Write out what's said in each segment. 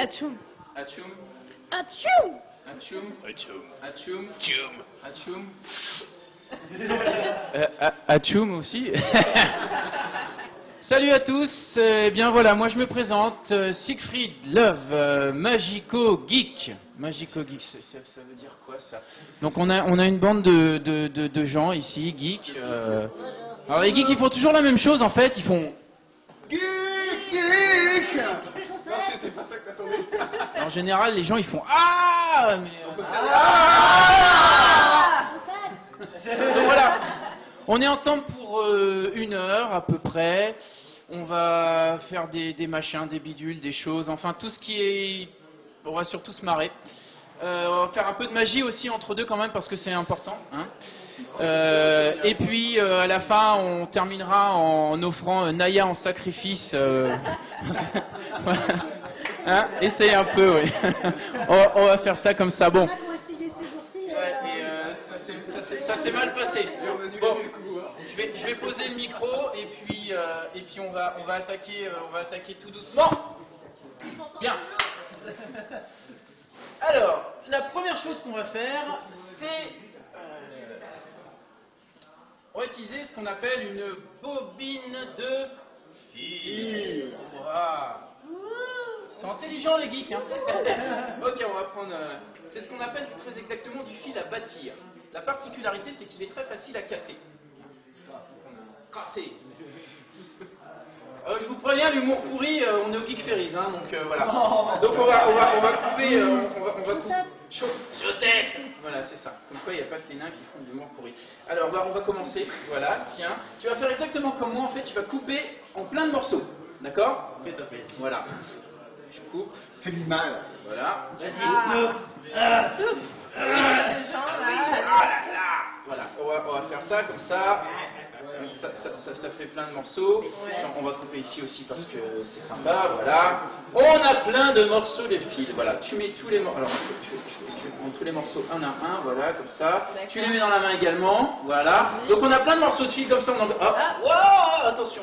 Atchoum. Atchoum. Atchoum. Atchoum. Atchoum. Atchoum. Atchoum aussi. Salut à tous, eh bien voilà, moi je me présente, Siegfried Love, Magico Geek. Magico Geek, ça veut dire quoi ça? Donc on a une bande de gens ici, geeks. Alors les geeks ils font toujours la même chose en fait, ils font... Geek. Non, c'était pas ça que t'attendais. En général les gens ils font... Ah mais, Donc voilà, on est ensemble pour 1 heure à peu près. On va faire des machins, des bidules, des choses, enfin tout ce qui est... On va surtout se marrer. On va faire un peu de magie aussi entre deux quand même parce que c'est important. Hein. Et puis à la fin on terminera en offrant Naya en sacrifice. Hein, essayez un peu, oui. On va faire ça comme ça. Bon. Ça s'est mal passé. Bon, je vais poser le micro et puis on va attaquer tout doucement. Bien. Alors, la première chose qu'on va faire, c'est on va utiliser ce qu'on appelle une bobine de fil. Voilà. Ils sont intelligents les geeks, hein. Ok, on va prendre... c'est ce qu'on appelle très exactement du fil à bâtir. La particularité, c'est qu'il est très facile à casser. Casser. Je vous préviens, l'humour pourri, on est au Geek Ferries, hein, donc voilà. Donc on va couper... Chaussette. Voilà, c'est ça. Comme quoi, il n'y a pas que les nains qui font de l'humour pourri. Alors, on va commencer. Voilà, tiens. Tu vas faire exactement comme moi, en fait. Tu vas couper en plein de morceaux. D'accord? Fais ta place. Voilà. Je coupe. Fais du mal. Voilà. Voilà, on va faire ça comme ça. Ça fait plein de morceaux. On va couper ici aussi parce que c'est sympa. Voilà. On a plein de morceaux de fil. Voilà. Tu mets tous les morceaux. Alors, tu prends tous les morceaux un à un. Voilà, comme ça. Tu les mets dans la main également. Voilà. Donc on a plein de morceaux de fil comme ça. Wow, attention.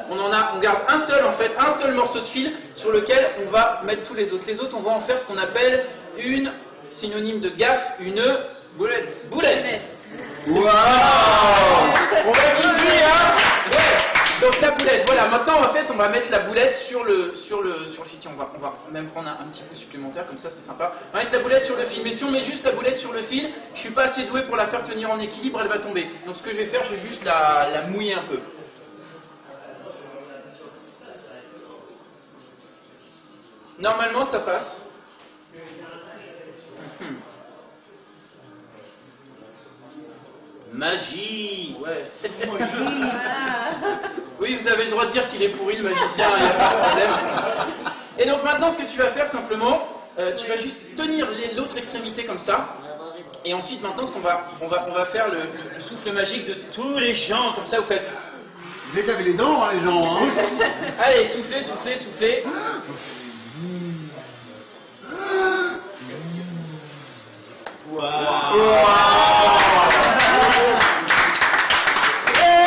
On garde un seul en fait, un seul morceau de fil sur lequel on va mettre tous les autres. Les autres, on va en faire ce qu'on appelle une synonyme de gaffe, une boulette. Waouh! On va utiliser, hein? Ouais. Donc la boulette, voilà. Maintenant, en fait, on va mettre la boulette sur le fil. Tiens, on va même prendre un petit coup supplémentaire, comme ça, c'est sympa. On va mettre la boulette sur le fil. Mais si on met juste la boulette sur le fil, je suis pas assez doué pour la faire tenir en équilibre, elle va tomber. Donc ce que je vais faire, je vais juste la mouiller un peu. Normalement, ça passe. Magie, ouais. Oui, vous avez le droit de dire qu'il est pourri, le magicien, il n'y a pas de problème. Et donc maintenant, ce que tu vas faire simplement, tu vas juste tenir l'autre extrémité comme ça. Et ensuite, maintenant, on va faire le souffle magique de tous les gens, comme ça, vous faites... Vous êtes avec les dents, hein, les gens, hein. Allez, soufflez.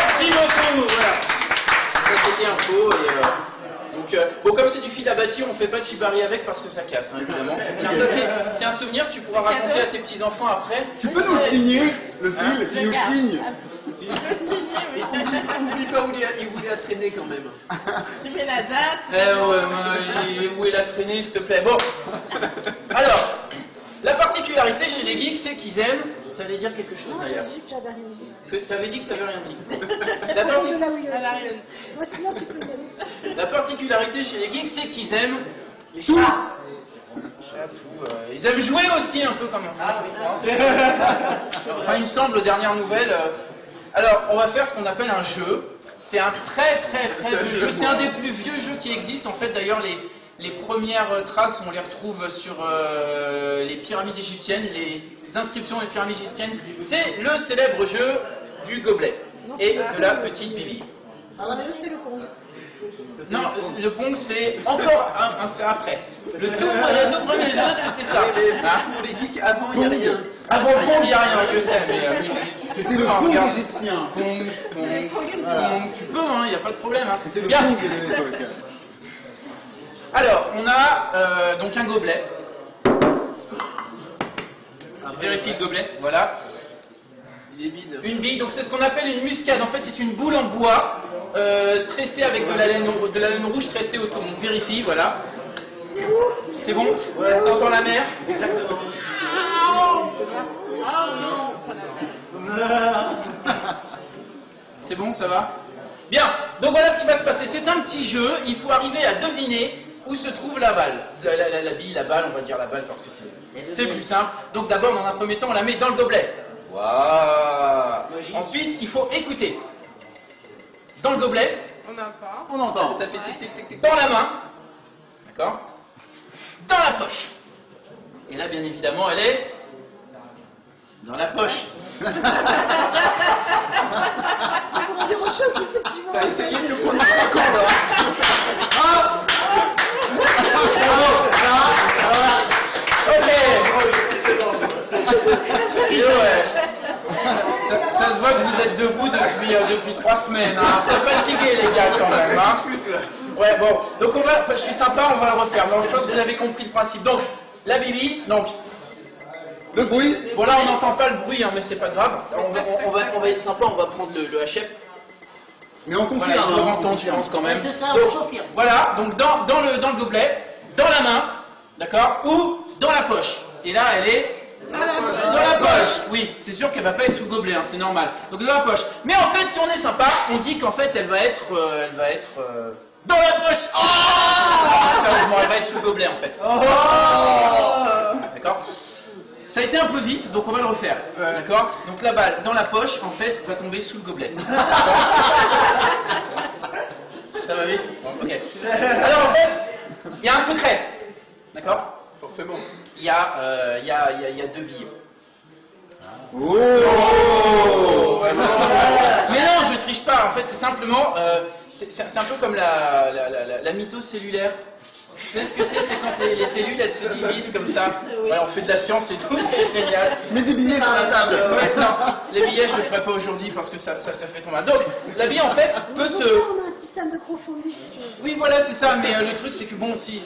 Merci beaucoup, voilà. Ça c'était un faux et donc bon, comme c'est du fil à bâtir, on fait pas de shibari avec parce que ça casse, hein, évidemment. Tiens, ça c'est un souvenir que tu pourras raconter à tes petits enfants après. Tu peux nous le signer, le fil, il nous signe. Oublie pas où il a traîné quand même. Tu mets la date. Où est la traînée, s'il te plaît? Bon. Alors, la particularité chez les geeks, c'est qu'ils aiment... T'allais dire quelque chose Non, d'ailleurs. j'ai dit que j'avais rien dit. T'avais dit que t'avais rien dit. De là où il est. Moi, sinon, tu peux y aller. La particularité chez les geeks, c'est qu'ils aiment les chats. Ils aiment jouer aussi un peu comme enfants. Enfin, il me semble, aux dernières nouvelles. Alors, on va faire ce qu'on appelle un jeu. C'est un très vieux jeu. C'est un des plus vieux jeux qui existent. En fait, d'ailleurs, les premières traces, on les retrouve sur les pyramides égyptiennes, les inscriptions des pyramides égyptiennes. C'est le célèbre jeu du gobelet et de la petite Bibi. Alors, le jeu, c'est le Pong. Non, le Pong, c'est encore c'est après. Les deux premiers jeux, c'était ça. Hein? Pour les geeks, avant, il n'y a rien. Avant le Pong, il n'y a rien, je sais, mais... C'était le Pong égyptien. Pong. Tu peux, hein, il n'y a pas de problème. Hein. C'était le Bien. Pong de l'époque. Alors, on a donc un gobelet. Vérifie le gobelet, voilà. Il est vide. Une bille, donc c'est ce qu'on appelle une muscade. En fait, c'est une boule en bois tressée avec de la laine rouge tressée autour. Donc vérifie, voilà. C'est bon? T'entends la mer? Exactement. C'est bon, ça va? Bien, donc voilà ce qui va se passer. C'est un petit jeu, il faut arriver à deviner où se trouve la balle. La bille, la balle, on va dire la balle parce que c'est plus simple. Donc d'abord, dans un premier temps, on la met dans le gobelet. Voilà. Ensuite, il faut écouter. Dans le gobelet. On entend. Ça fait tic tic tic tic. Dans la main. D'accord? Dans la poche. Et là, bien évidemment, elle est dans la poche. On va dire autre chose, effectivement. T'as essayé de nous prendre un con là. Ah! Ok. Et ouais. Ça se voit que vous êtes debout depuis 3 semaines. Hein. T'es fatigué les gars quand même. Hein. Ouais bon. Donc je suis sympa, on va le refaire. Mais je pense que vous avez compris le principe. Donc la bibi, donc. Le bruit. Bon là on n'entend pas le bruit, hein, mais c'est pas grave. On va être sympa, on va prendre le HF. Mais on confirme. Voilà, il faut hein, entendre, je pense quand même. C'est ça, Donc, on confirme. voilà, donc dans le gobelet, dans la main, d'accord, ou dans la poche. Et là, elle est dans la poche. Oui, c'est sûr qu'elle va pas être sous le gobelet, hein, c'est normal. Donc dans la poche. Mais en fait, si on est sympa, on dit qu'en fait, elle va être dans la poche. Oh sérieusement, elle va être sous le gobelet en fait. D'accord. Ça a été un peu vite, donc on va le refaire. D'accord. Donc la balle dans la poche, en fait, va tomber sous le gobelet. Ça va vite. Ok. Alors en fait, il y a un secret. D'accord. Forcément. Il y a 2 billes. Oh. Mais non, je triche pas. En fait, c'est simplement, c'est un peu comme la mitose cellulaire. Vous savez ce que c'est? C'est quand les cellules elles se divisent comme ça. Ouais, on fait de la science et tout, c'est génial. Mets des billets sur la table. Ouais, non, les billets je ne le ferai pas aujourd'hui parce que ça fait trop mal. Donc, la bille en fait peut se. On a un système de confondu. Oui, voilà, c'est ça, mais le truc c'est que bon, si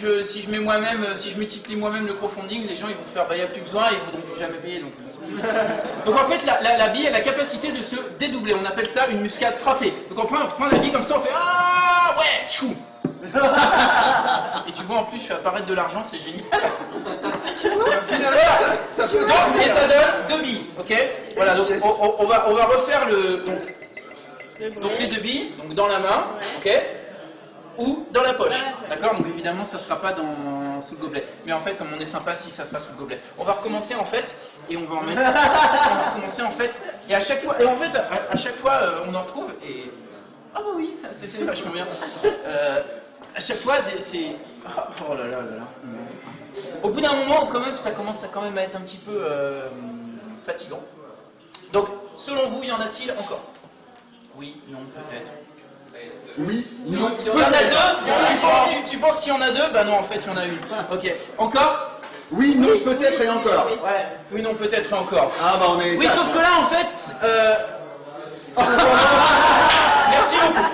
je mets moi-même, si je multiplie moi-même le crowdfunding, les gens ils vont faire, bah il n'y a plus besoin, ils voudront plus jamais payer. Donc en fait, la bille a la capacité de se dédoubler, on appelle ça une muscade frappée. Donc on prend la bille comme ça, on fait ah ouais, chou. Et tu vois en plus, je fais apparaître de l'argent, c'est génial. Et ça donne 2 billes, ok. Voilà, donc on va refaire donc les 2 billes, donc dans la main, ok, ou dans la poche, d'accord. Donc évidemment, ça sera pas sous le gobelet. Mais en fait, comme on est sympa, si ça sera sous le gobelet. On va recommencer en fait, et on va en mettre. On va recommencer en fait, et à chaque fois, à chaque fois, on en retrouve et ah bah oui, c'est vachement bien. À chaque fois, c'est oh là là là là. Au bout d'un moment, quand même, ça commence quand même à être un petit peu fatigant. Donc, selon vous, y en a-t-il encore? Oui, non, peut-être. Oui, non. Il y en a 2? Tu penses qu'il y en a 2? Bah non, en fait, il y en a une. Ok. Encore? Oui, non, peut-être et encore. Ouais. Oui, non, peut-être et encore. Ah bah on est. Oui, sauf que là, en fait, merci beaucoup.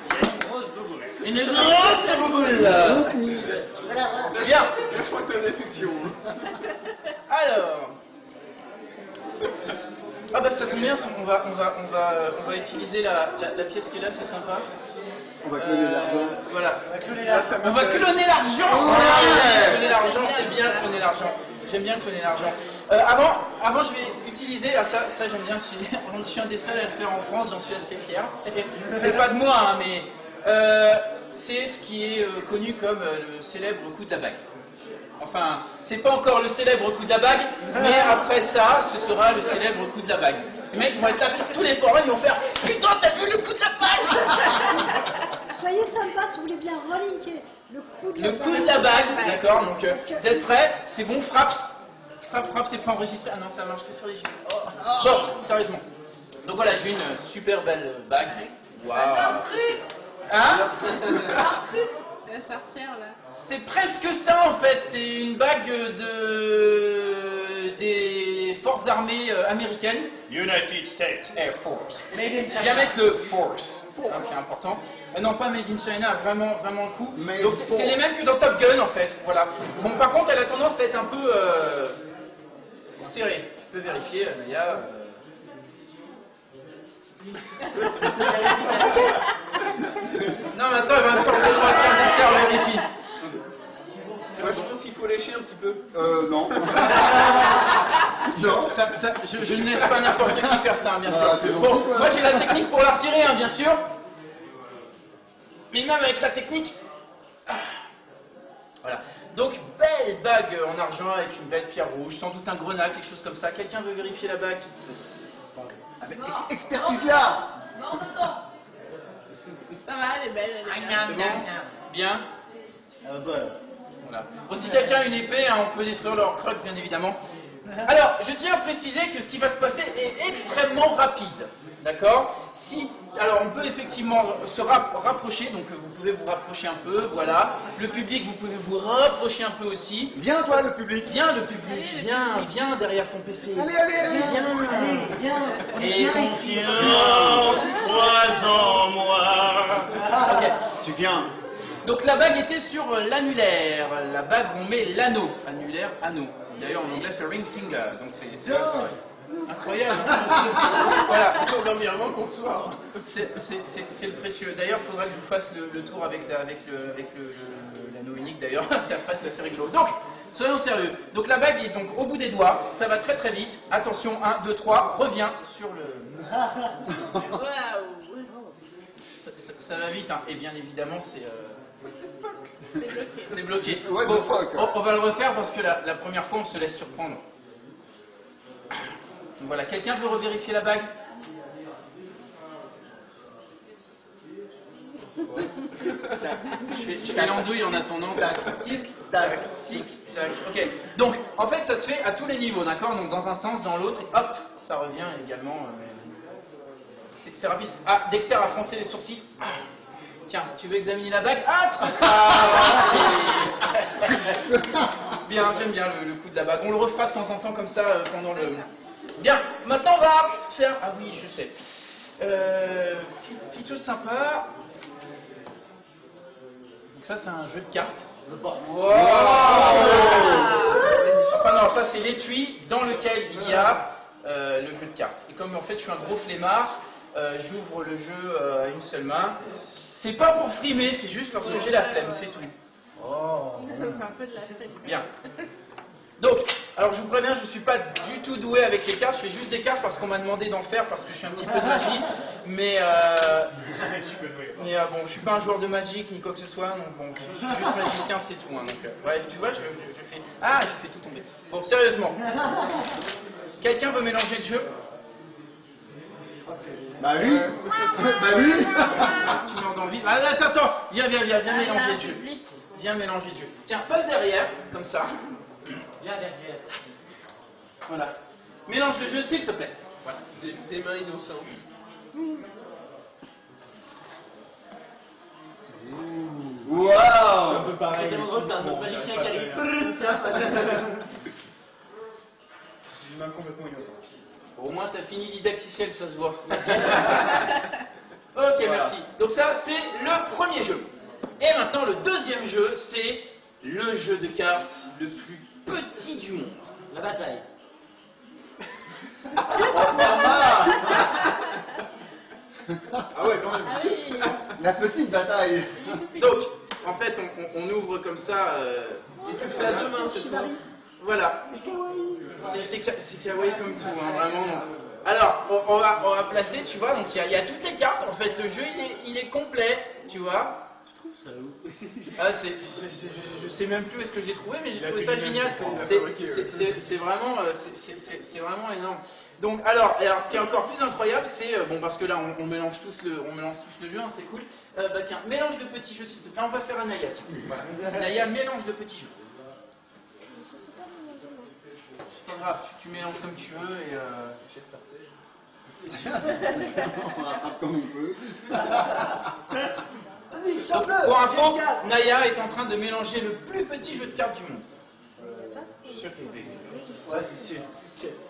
Une grosse boule. Bien. Je crois que t'as une infection. Alors. Ah bah ça tombe bien, on va utiliser la pièce qui est là, c'est sympa. On va cloner l'argent. Voilà, on va cloner l'argent. Ouais. Cloner l'argent, c'est bien cloner l'argent. J'aime bien cloner l'argent. Avant, je vais utiliser, ça j'aime bien, je suis un des seuls à le faire en France, j'en suis assez fier. C'est pas de moi, hein, mais c'est ce qui est connu comme le célèbre coup de la bague. Enfin, c'est pas encore le célèbre coup de la bague, mais après ça, ce sera le célèbre coup de la bague. Les mecs vont être là sur tous les forums, ils vont faire « Putain, t'as vu le coup de la bague ?» Soyez sympa si vous voulez bien relinker le coup de la Le coup de la bague, d'accord, donc vous êtes prêts? C'est bon, frappe, c'est pas enregistré. Ah non, ça marche que sur les yeux. Oh. Bon, sérieusement. Donc voilà, j'ai une super belle bague. Waouh. Hein? La sorcière là. C'est presque ça en fait, c'est une bague des forces armées américaines. United States Air Force. Bien mettre le force, hein, c'est important. Non, pas Made in China, vraiment, vraiment le coup. Made Donc c'est les mêmes que dans Top Gun en fait, voilà. Bon, par contre, elle a tendance à être un peu serrée. Tu peux vérifier, Naya. Non, maintenant, elle va me tenter de faire le vérifie. Moi, je pense qu'il faut lécher un petit peu. Non. Non. Je ne laisse pas n'importe qui faire ça, hein, bien sûr. Ah, c'est bon. Bon, moi j'ai la technique pour la retirer, hein, bien sûr. Mais même avec la technique. Voilà. Donc, belle bague en argent avec une belle pierre rouge, sans doute un grenat, quelque chose comme ça. Quelqu'un veut vérifier la bague? Expertise-la. Ça va, elle est belle, elle est bien. C'est bon? Bien. Voilà. Bon, si quelqu'un a une épée, hein, on peut détruire leur crotte, bien évidemment. Alors, je tiens à préciser que ce qui va se passer est extrêmement rapide. D'accord? Alors, on peut effectivement se rapprocher, donc vous pouvez vous rapprocher un peu, voilà. Le public, vous pouvez vous rapprocher un peu aussi. Viens toi le public. Viens, le public, viens derrière ton PC. Allez. Viens. Et confiance, crois en moi. Ok. Tu viens. Donc la bague était sur l'annulaire. La bague, on met l'anneau. Annulaire, anneau. D'ailleurs, en anglais, c'est ring finger. Donc c'est incroyable. Voilà. Sur d'un virement qu'on soit. C'est le précieux. D'ailleurs, il faudra que je vous fasse le tour avec l'anneau unique. D'ailleurs, c'est assez rigolo. Donc, soyons sérieux. Donc la bague est donc au bout des doigts. Ça va très très vite. Attention, 1, 2, 3. Reviens sur le... Waouh. Ça va vite, hein. Et bien évidemment, c'est bloqué. c'est bloqué. What Bon, the fuck? on va le refaire parce que la première fois, on se laisse surprendre. Donc voilà, quelqu'un veut revérifier la bague? Je fais l'andouille en attendant. Tic tac. Tic, tac. Ok. Donc, en fait, ça se fait à tous les niveaux, d'accord? Donc, dans un sens, dans l'autre, et hop, ça revient également. C'est rapide. Ah, Dexter a froncé les sourcils. Tiens, tu veux examiner la bague? Bien, j'aime bien le coup de la bague. On le refera de temps en temps comme ça pendant le... Bien, maintenant on va faire... Ah oui, je sais. Petite chose sympa. Donc ça, c'est un jeu de cartes. Wow. Enfin non, ça c'est l'étui dans lequel il y a le jeu de cartes. Et comme en fait je suis un gros flemmard, j'ouvre le jeu à une seule main. C'est pas pour frimer, c'est juste parce que j'ai la flemme, c'est tout. C'est un peu de la fête. Bien. Donc, alors je vous préviens, je ne suis pas du tout doué avec les cartes, je fais juste des cartes parce qu'on m'a demandé d'en faire, parce que je suis un petit peu de magie, mais bon, je suis pas un joueur de Magic ni quoi que ce soit, donc bon, je suis juste magicien, c'est tout. Hein, donc, ouais, tu vois, je fais... Ah, je fais tout tomber. Bon, sérieusement. Quelqu'un veut mélanger le jeu? Bah oui. Bah oui. Tu m'en as envie. Ah, attends, viens mélanger le jeu. Viens mélanger le jeu. Tiens, passe derrière, comme ça. Viens derrière. Voilà. Mélange le jeu, s'il te plaît. Voilà. Des mains innocentes. Waouh. Un peu pareil. T'as un autre magicien qui arrive. Une main complètement innocente. Au moins, t'as fini didacticiel, ça se voit. Ok, merci. Donc ça, c'est le premier jeu. Et maintenant, le deuxième jeu, c'est le jeu de cartes le plus petit du monde. La bataille. Ah ouais, quand même. Ah oui. La petite bataille. Donc, en fait, on ouvre comme ça, et tu fais à deux mains, c'est tout. Voilà. C'est kawaii comme tout, hein, vraiment. Alors, on va placer, tu vois, donc il y a toutes les cartes. En fait, le jeu, il est complet, tu vois. Tu trouves ça où? Ah, je sais même plus où est-ce que je l'ai trouvé, mais j'ai trouvé ça génial. C'est vraiment énorme. Donc, alors, ce qui est encore plus incroyable, c'est bon, parce que là, on mélange tous le jeu, hein, c'est cool. Bah tiens, mélange de petits jeux, s'il te plaît. On va faire un Naya, tiens. Voilà. Naya, mélange de petits jeux. C'est pas grave, tu mélanges comme tu veux et On rattrape comme on peut. donc, pour info, Naya est en train de mélanger le plus petit jeu de cartes du monde. Je suis sûr qu'ils existent. Ouais, c'est sûr.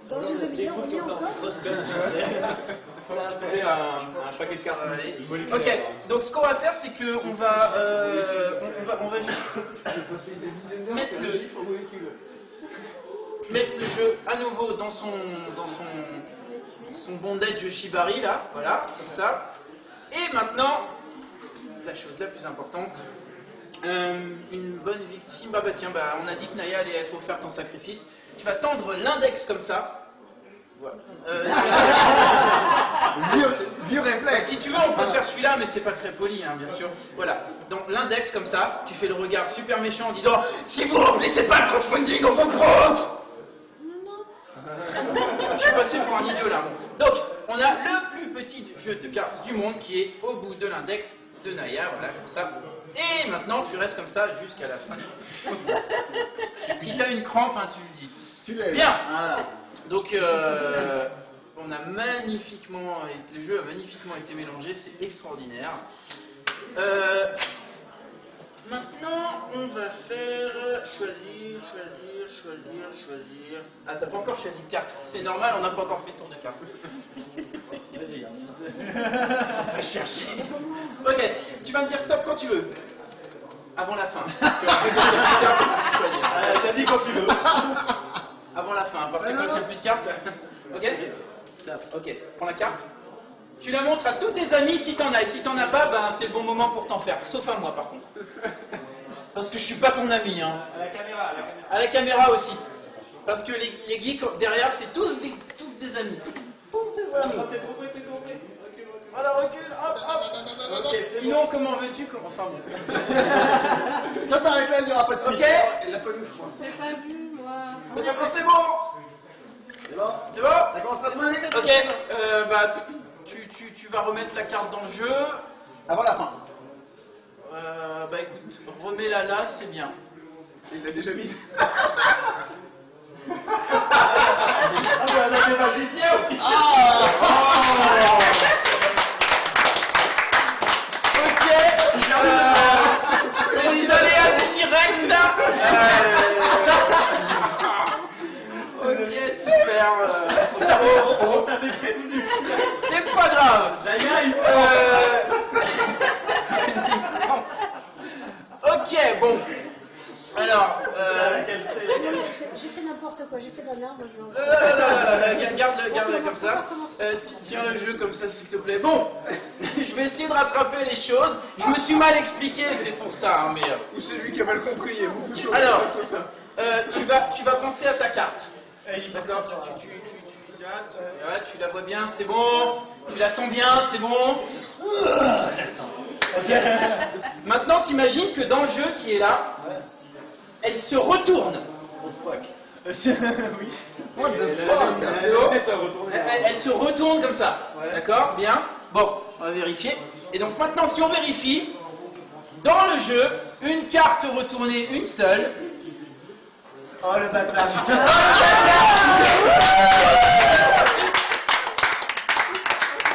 Dans une demi-heure, on y est encore. C'est un paquet de cartes. Ok, donc ce qu'on va faire, c'est que on va juste mettre le jeu à nouveau dans son bondage Shibari là, voilà, comme ça. Et maintenant, la chose la plus importante, une bonne victime. Bah tiens, on a dit que Naya allait être offerte en sacrifice. Tu vas tendre l'index comme ça. Voilà. Vieux réflexe. Si tu veux, on peut faire celui-là, mais c'est pas très poli, hein, bien sûr. Voilà. Donc l'index comme ça, tu fais le regard super méchant en disant si vous remplissez pas le crowdfunding, on vous prend. Je suis passé pour un idiot là. Donc, on a le plus petit jeu de cartes du monde qui est au bout de l'index de Naya, voilà, comme ça. Et maintenant, tu restes comme ça jusqu'à la fin. Si tu as une crampe, hein, tu le dis. Tu l'as. Bien. Voilà. Donc, on a magnifiquement, le jeu a magnifiquement été mélangé, c'est extraordinaire. Maintenant, on va faire choisir. Ah, t'as pas encore choisi de carte. C'est normal, on n'a pas encore fait le tour de carte. Vas-y. Va chercher. Ok, tu vas me dire stop quand tu veux. Avant la fin. T'as dit quand tu veux. Avant la fin, parce que quand il n'y a plus de cartes. Ok. Stop. Ok, prends la carte. Tu la montres à tous tes amis si t'en as. Et si t'en as pas, ben c'est le bon moment pour t'en faire. Sauf à moi par contre. Parce que je suis pas ton ami. Hein. À la caméra. À la caméra aussi. Parce que les geeks derrière, c'est tous des amis. Tous des amis. T'es trompé. Voilà, recule, hop. Ok, Sinon, comment veux-tu enfin bon. Ça s'arrête là, il n'y aura pas de suite. Ok. Elle l'a pas vu, je crois. J'ai pas vu, moi. C'est bon. C'est bon. C'est bon. Ça commence à tourner. Ok, tu vas remettre la carte dans le jeu. Avant la fin. Écoute, remets-la là, c'est bien. Il l'a déjà mis. Ah, mais elle a des magiciens aussi. Ok, c'est les aléas du direct. Ok, super. C'est pas grave. Ok, bon. Alors, J'ai fait n'importe quoi, j'ai fait de la merde, moi je garde comme ça. Tiens le jeu comme ça, s'il te plaît. Bon, je vais essayer de rattraper les choses. Je me suis mal expliqué, c'est pour ça. Hein, mais, Ou c'est lui qui a mal compris. Il y a beaucoup de choses. alors, sur ça. tu vas penser à ta carte. D'accord, tu la vois bien, c'est bon. Tu la sens bien, c'est bon. Je la sens. Okay. Maintenant, t'imagines que dans le jeu qui est là, elle se retourne. Oh fuck. Oui. What the C'est bon. fuck. Elle se retourne comme ça. D'accord, bien. Bon, on va vérifier. Et donc maintenant, si on vérifie, dans le jeu, une carte retournée, une seule. Oh le bâtard.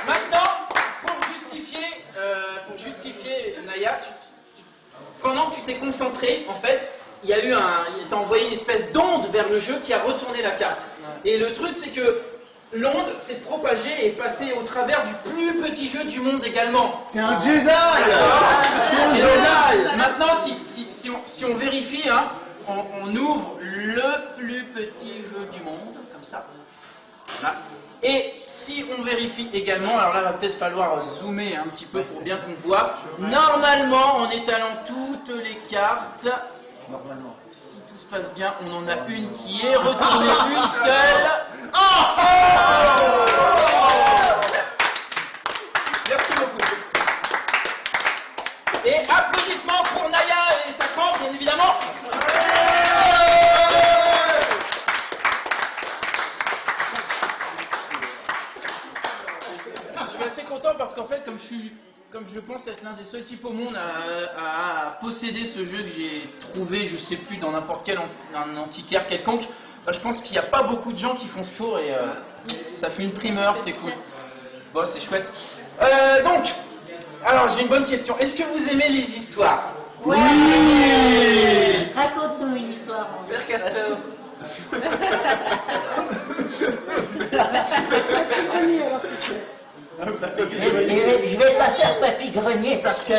Maintenant, pour justifier, Naya, pendant que tu t'es concentré, en fait, il t'a envoyé une espèce d'onde vers le jeu qui a retourné la carte. Et le truc, c'est que l'onde s'est propagée et passée au travers du plus petit jeu du monde également. T'es un Jedi. T'es un Et donc, Jedi. maintenant, si on vérifie, hein, on ouvre le plus petit jeu du monde, comme ça. Voilà. Et si on vérifie également, alors là, il va peut-être falloir zoomer un petit peu pour bien qu'on voit. Normalement, en étalant toutes les cartes, normalement, si tout se passe bien, on en a une qui est retournée, une seule. Merci beaucoup. Et applaudissements pour Naya et sa crampe, bien évidemment. Je suis assez content parce qu'en fait, comme je pense être l'un des seuls types au monde à posséder ce jeu que j'ai trouvé, je sais plus, dans n'importe quel un antiquaire quelconque, je pense qu'il n'y a pas beaucoup de gens qui font ce tour et ça fait une primeur, c'est cool. Bon, c'est chouette. Donc, alors j'ai une bonne question. Est-ce que vous aimez les histoires? Oui. Raconte-nous une histoire. Père Castor. Grenier, alors si tu veux. Je vais pas faire papy grenier parce que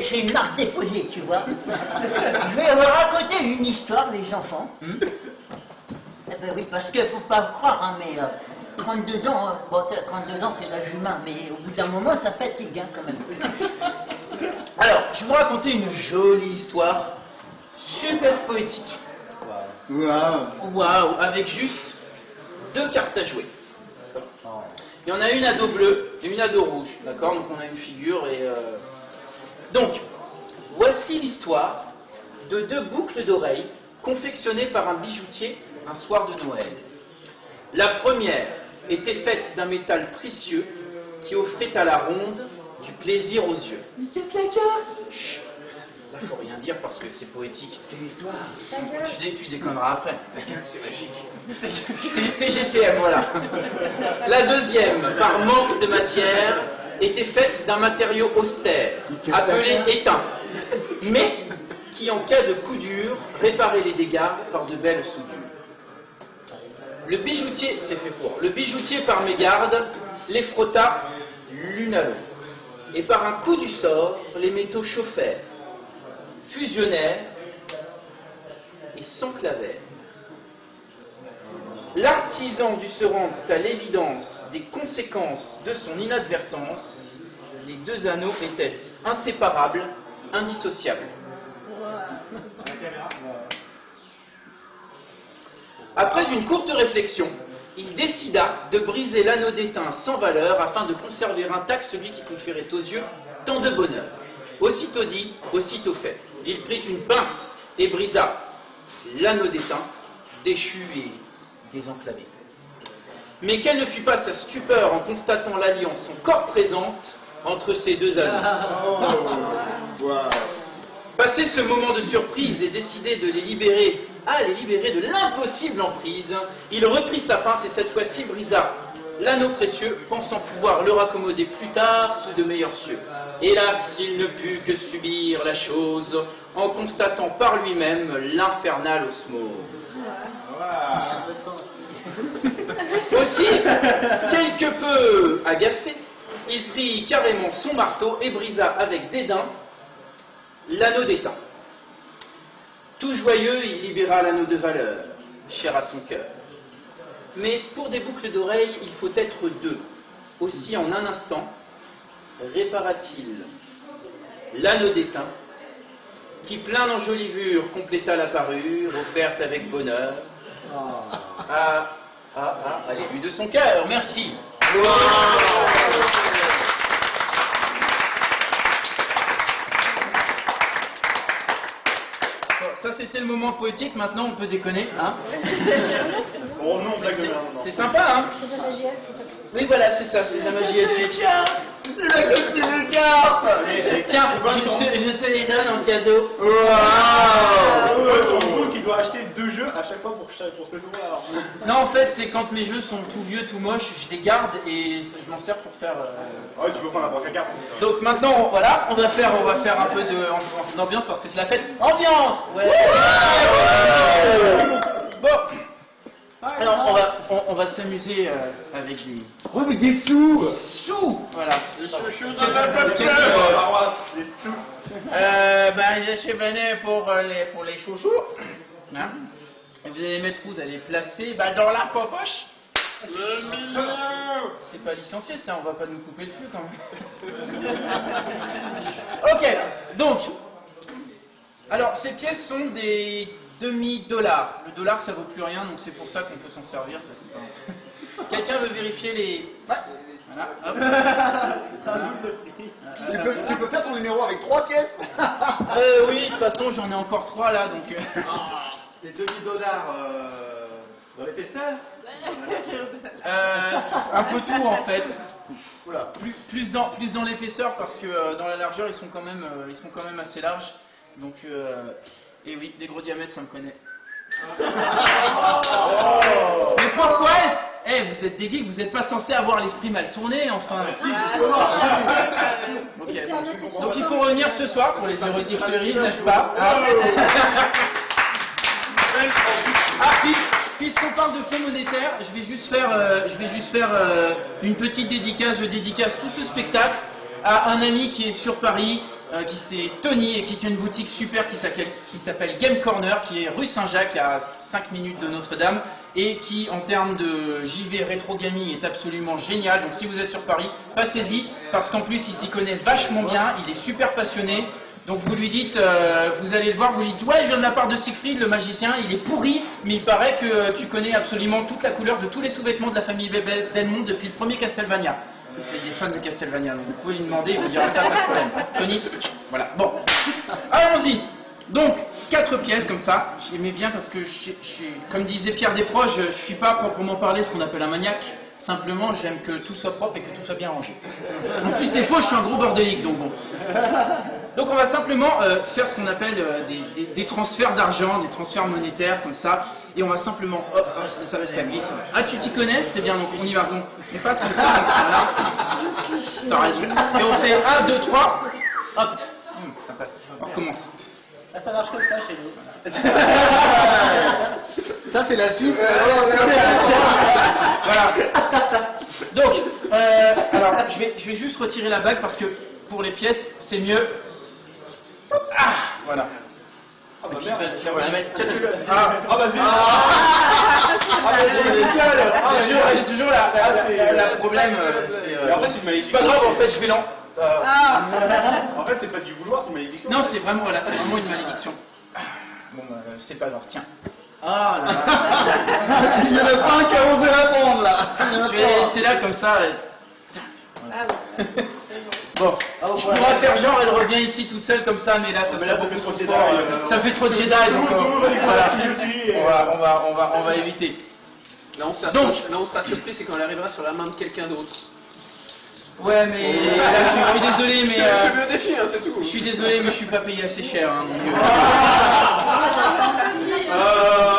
j'ai une marque déposée, tu vois. Je vais vous raconter une histoire, les enfants. Eh ben oui, parce qu'il faut pas croire, hein, mais 32 ans, bon, 32 ans c'est l'âge humain, mais au bout d'un moment ça fatigue hein, quand même. Alors, je vais vous raconter une jolie histoire, super poétique. Waouh, avec juste 2 cartes à jouer. Il y en a une à dos bleu et une à dos rouge, d'accord? Donc on a une figure et... Donc, voici l'histoire de 2 boucles d'oreilles confectionnées par un bijoutier un soir de Noël. La première était faite d'un métal précieux qui offrait à la ronde du plaisir aux yeux. Mais qu'est-ce la carte? Chut. Là, faut rien dire parce que c'est poétique. C'est l'histoire. Tu déconneras après. C'est magique. TGCM, voilà. La deuxième, par manque de matière, était faite d'un matériau austère, appelé étain, mais qui, en cas de coup dur, réparait les dégâts par de belles soudures. Le bijoutier, c'est fait pour. Le bijoutier, par mégarde, les frotta l'une à l'autre. Et par un coup du sort, les métaux chauffèrent, fusionnèrent et s'enclavèrent. L'artisan dut se rendre à l'évidence des conséquences de son inadvertance. Les 2 anneaux étaient inséparables, indissociables. Après une courte réflexion, il décida de briser l'anneau d'étain sans valeur afin de conserver intact celui qui conférait aux yeux tant de bonheur. Aussitôt dit, aussitôt fait. Il prit une pince et brisa l'anneau d'étain, déchu et désenclavé. Mais quelle ne fut pas sa stupeur en constatant l'alliance encore présente entre ces 2 anneaux. Passé ce moment de surprise et décidé de les libérer de l'impossible emprise, il reprit sa pince et cette fois-ci brisa l'anneau précieux, pensant pouvoir le raccommoder plus tard sous de meilleurs cieux. Hélas, il ne put que subir la chose en constatant par lui-même l'infernale osmose. Aussi, quelque peu agacé, il prit carrément son marteau et brisa avec dédain l'anneau d'étain. Tout joyeux, il libéra l'anneau de valeur, cher à son cœur. Mais pour des boucles d'oreilles, il faut être 2. Aussi, en un instant, répara-t-il l'anneau d'étain, qui plein d'enjolivures compléta la parure, offerte avec bonheur à l'élu de son cœur. Merci. Ça c'était le moment poétique, maintenant on peut déconner, hein? Oh non, blague de merde. C'est sympa, hein? C'est de la magie elfique. Oui voilà, c'est ça, c'est de la magie elfique. Tiens, je te les donne en cadeau. Ouais, c'est en gros qu'il doit acheter 2 jeux à chaque fois pour ce tour. Non, en fait, c'est quand mes jeux sont tout vieux, tout moches, je les garde et je m'en sers pour faire... Ouais, tu peux prendre la première carte. Donc maintenant, voilà, on va faire un peu d'ambiance parce que c'est la fête. Ambiance. Ouais. Bon. Alors, on va s'amuser avec des... Oh, mais des sous! Sous. Voilà. Les sous dans la paroisse. Les sous. Je suis venu pour les chouchous. Hein? Et vous allez les mettre où? Vous allez les placer dans la poche. C'est pas licencié ça, on va pas nous couper le feu quand même. Ok, donc, alors ces pièces sont des demi-dollars. Le dollar ça vaut plus rien, donc c'est pour ça qu'on peut s'en servir, ça c'est pas... Quelqu'un veut vérifier les... Voilà, hop. Voilà. Tu peux faire ton numéro avec 3 pièces? Oui, de toute façon j'en ai encore 3 là, donc... Les demi-dollars dans l'épaisseur. Un peu tout en fait. Oula. Plus dans l'épaisseur parce que dans la largeur ils sont quand même assez larges. Donc et oui, des gros diamètres ça me connaît. Mais pourquoi est-ce vous êtes des geeks, vous n'êtes pas censé avoir l'esprit mal tourné enfin. Ok, donc il faut revenir ce soir pour les érotifleuries, n'est-ce pas? Ah, puis puisqu'on parle de fonds monétaires, je vais juste faire une petite dédicace. Je dédicace tout ce spectacle à un ami qui est sur Paris, qui c'est Tony et qui tient une boutique super qui s'appelle Game Corner, qui est rue Saint-Jacques à 5 minutes de Notre-Dame et qui en termes de JV rétro gaming est absolument génial. Donc si vous êtes sur Paris, passez-y parce qu'en plus il s'y connaît vachement bien, il est super passionné. Donc vous lui dites, vous allez le voir, vous lui dites ouais je viens de la part de Siegfried le magicien, il est pourri mais il paraît que tu connais absolument toute la couleur de tous les sous-vêtements de la famille Belmont depuis le premier Castlevania. Il est fan de Castlevania, donc vous pouvez lui demander, il vous dira ça, pas de problème. Tony, voilà. Bon, allons-y. Donc, 4 pièces comme ça. J'aimais bien parce que, comme disait Pierre Desproges, je ne suis pas proprement parler ce qu'on appelle un maniaque. Simplement, j'aime que tout soit propre et que tout soit bien rangé. En plus, des fois, je suis un gros bordélique, donc bon. Donc, on va simplement faire ce qu'on appelle des transferts d'argent, des transferts monétaires, comme ça. Et on va simplement, hop, ça glisse. Ah, tu t'y connais? C'est bien, donc on y va. Bon, on passe comme ça, donc voilà. T'as raison. Et on fait 1, 2, 3, hop. Ça passe. On recommence. Ça marche comme ça chez nous. Ça, c'est la suite. Voilà. Donc, alors, je vais juste retirer la bague parce que pour les pièces, c'est mieux. Ah, voilà. Ah bah Tiens, merde. voilà, tiens, tu le. Ah vas-y. J'ai toujours la problème. Et après c'est une C'est malédiction. pas grave, en fait, je vais l'en. En fait c'est pas du vouloir, c'est une malédiction. Non, c'est vraiment, voilà, c'est vraiment une malédiction. Bon, bah, c'est pas grave, tiens. Ah là là. Il y en a pas un qui a osé répondre là. Il y en a Je vais pas. laisser là comme ça. Ah bon. Bon, je pourrais faire genre, elle revient ici toute seule comme ça, mais là, ça Mais serait là, ça beaucoup fait trop trop Jedi, fort. Ça fait trop Jedi, donc Tout le monde va découvrir voilà. qui je suis. On va éviter. Là où ça Donc. sera surpris, c'est quand elle arrivera sur la main de quelqu'un d'autre. Ouais, mais là, je suis désolé, mais Je te mets au défi, hein, c'est tout. je suis désolé, mais je suis pas payé assez cher. Hein, donc,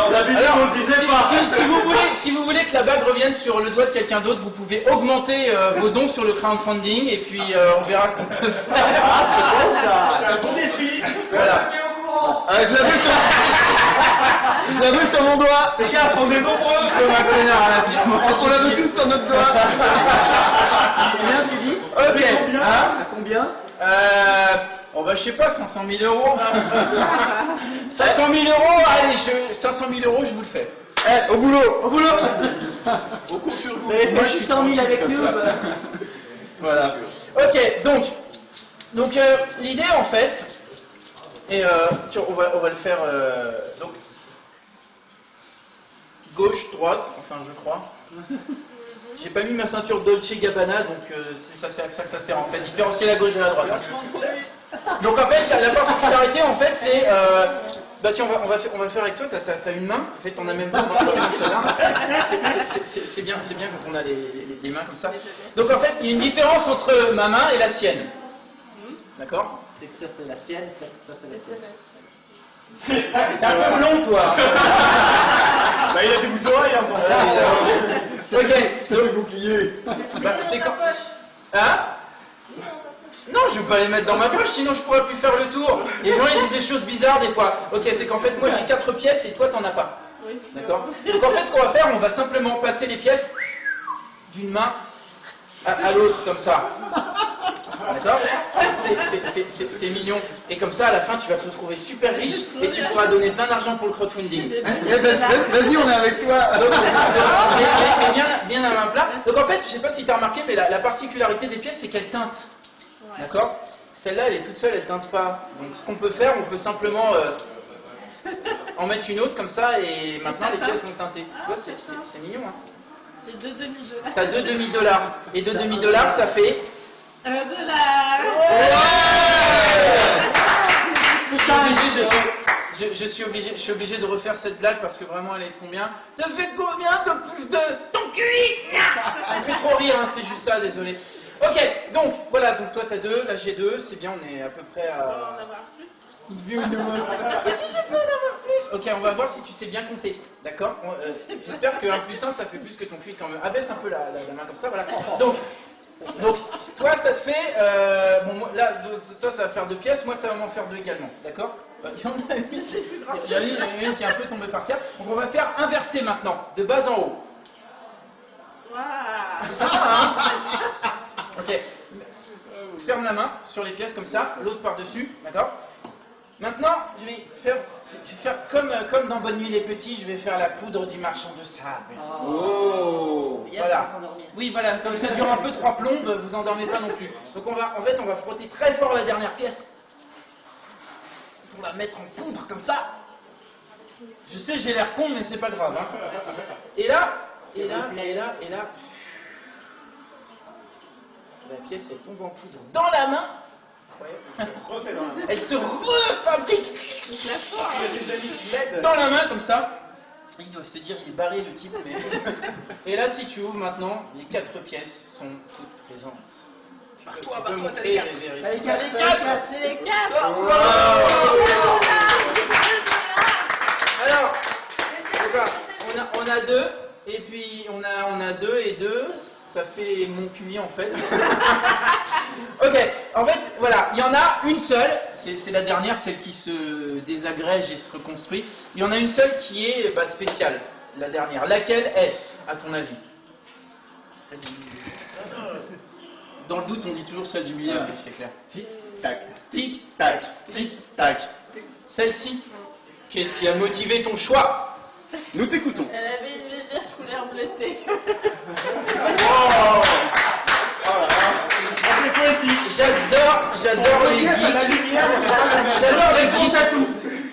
On avait dit qu'on le disait pas. si vous voulez que la bague revienne sur le doigt de quelqu'un d'autre, vous pouvez augmenter vos dons sur le crowdfunding et puis on verra ce qu'on peut faire. C'est un bon défi. Voilà. Je l'avais sur mon doigt. Les gars, on est nombreux. Comme un connard, là, tu vois. On l'avait tous sur notre doigt. Combien tu dis? Ok. Combien Hein? Combien Oh bah je sais pas, 500 000 euros. 500 000 euros, allez, 500 000 euros, je vous le fais. Au boulot. Au boulot. On compte sur vous. Vous avez Moi, fait je suis 600 000 avec tranquille nous. comme ça. Voilà. Ok, donc l'idée en fait, et tiens, on va le faire donc gauche, droite, enfin je crois. J'ai pas mis ma ceinture Dolce Gabbana, donc c'est ça que ça sert en fait, différencier la gauche de la droite. Donc en fait, la particularité en fait c'est, bah tiens, on va faire avec toi. T'as une main, en fait, on a même pas celle-là. C'est bien quand on a les mains comme ça. Donc en fait, il y a une différence entre ma main et la sienne. D'accord? C'est que ça c'est la sienne, ça c'est la sienne. T'es un peu blond, toi. Bah il a des bouts d'oreilles, hein. Ok. C'est le bouclier. Bah, c'est quand. Hein? Non, je vais pas les mettre dans ma poche, sinon je pourrais plus faire le tour. Les gens ils disent des choses bizarres des fois. Ok, c'est qu'en fait moi j'ai 4 pièces et toi t'en as pas. Oui. D'accord? Donc en fait ce qu'on va faire, on va simplement passer les pièces d'une main à l'autre comme ça. D'accord? C'est mignon. Et comme ça à la fin tu vas te retrouver super riche et tu pourras donner plein d'argent pour le crowdfunding. Vas-y, on est avec toi. Mais bien à main plat. Donc en fait, je sais pas si tu as remarqué, mais la particularité des pièces, c'est qu'elles teintent. D'accord? Celle-là, elle est toute seule, elle teinte pas. Donc ce qu'on peut faire, on peut simplement en mettre une autre comme ça, et maintenant les pièces vont teinter. Tu vois, c'est mignon, hein? C'est 2 demi-dollars. T'as 2 demi-dollars. Et 2 demi-dollars, ça fait... $1. Je suis obligé de refaire cette blague parce que vraiment elle est combien? Ça fait combien de plus de ton cul? Ça me fait trop rire, hein, c'est juste ça, désolé. Ok, donc voilà, donc toi t'as 2, là j'ai 2, c'est bien, on est à peu près On va en à... avoir plus. Et si tu peux en avoir plus? Ok, on va voir si tu sais bien compter, d'accord? J'espère que 1 plus 1 ça fait plus que ton cul quand même. Abaisse un peu la main comme ça, voilà. Donc toi ça te fait, bon moi, là ça va faire 2 pièces, moi ça va m'en faire 2 également, d'accord? Il y en a une, il y en a une qui est un peu tombée par terre. Donc on va faire inverser maintenant, de bas en haut. C'est ça, hein? Ok. Ferme la main sur les pièces comme ça, l'autre par-dessus, d'accord? Maintenant, je vais faire comme dans Bonne Nuit les Petits, je vais faire la poudre du marchand de sable. Oh. Voilà. Oui, voilà, comme ça dure un peu 3 plombes, vous endormez pas non plus. Donc on va frotter très fort la dernière pièce pour la mettre en poudre comme ça. Je sais, j'ai l'air con, mais c'est pas grave. Hein. Et là, la pièce elle tombe en poudre dans la main. Refait dans la main. Elle se refabrique Il y a des amis qui l'aident. dans la main comme ça. Ils doivent se dire, il est barré le type. Mais... Et là, si tu ouvres maintenant, les 4 pièces sont toutes présentes. Barre-toi, Tu peux barre-toi, t'as montrer les les 4. vérités. C'est les 4. Alors, on a 2, et puis on a 2 et 2, ça fait mon QI en fait. Ok, en fait, voilà, il y en a une seule, c'est la dernière, celle qui se désagrège et se reconstruit. Il y en a une seule qui est spéciale, la dernière. Laquelle est-ce, à ton avis? Dans le doute, on dit toujours celle du milieu, mais c'est clair. Tic, tac, Tic, tac, tic, tac. celle-ci. Qu'est-ce qui a motivé ton choix? Nous t'écoutons. Elle avait une légère couleur bleutée. Oh. C'est poétique. J'adore les La geeks. lumière,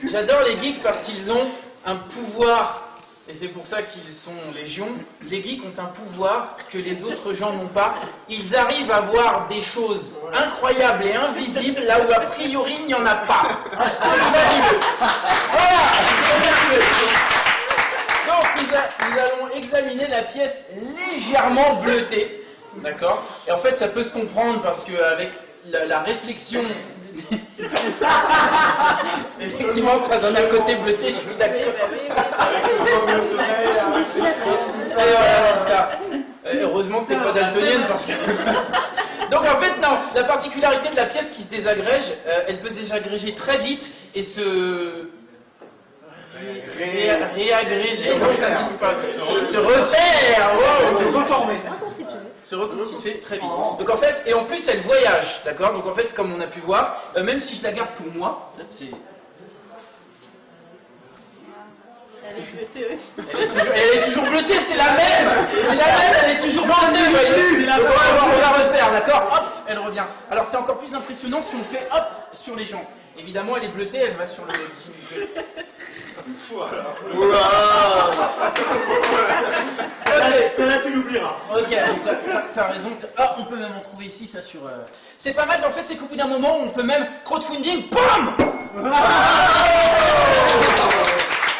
J'adore les geeks parce qu'ils ont un pouvoir, et c'est pour ça qu'ils sont légion. Les geeks ont un pouvoir que les autres gens n'ont pas. Ils arrivent à voir des choses incroyables et invisibles là où a priori il n'y en a pas. C'est fabuleux. Voilà. Donc nous allons examiner la pièce légèrement bleutée. D'accord? Et en fait, ça peut se comprendre parce qu'avec la réflexion, effectivement, ça donne un côté bleuté, je suis d'accord. Et voilà, c'est ça. Heureusement que t'es pas daltonienne parce que... Donc en fait, non, la particularité de la pièce qui se désagrège, elle peut se désagréger très vite et se... réagréger, non, ça ne dit pas. Se refaire, wow. Se reformer. Se reconstituer très vite. Donc en fait, et en plus elle voyage, d'accord? Donc en fait, comme on a pu voir, même si je la garde pour moi, là, c'est... Elle est bleutée aussi. Elle est toujours bleutée, c'est la même! C'est la même, elle est toujours bleutée, vous voyez? Donc on va refaire, d'accord? Hop, elle revient. Alors c'est encore plus impressionnant si on fait hop sur les gens. Évidemment, elle est bleutée, elle va sur le... Ça là, tu l'oublieras. Ok, t'as raison. Ah, on peut même en trouver ici, ça sur... C'est pas mal, en fait, c'est qu'au bout d'un moment, on peut même crowdfunding, BAM!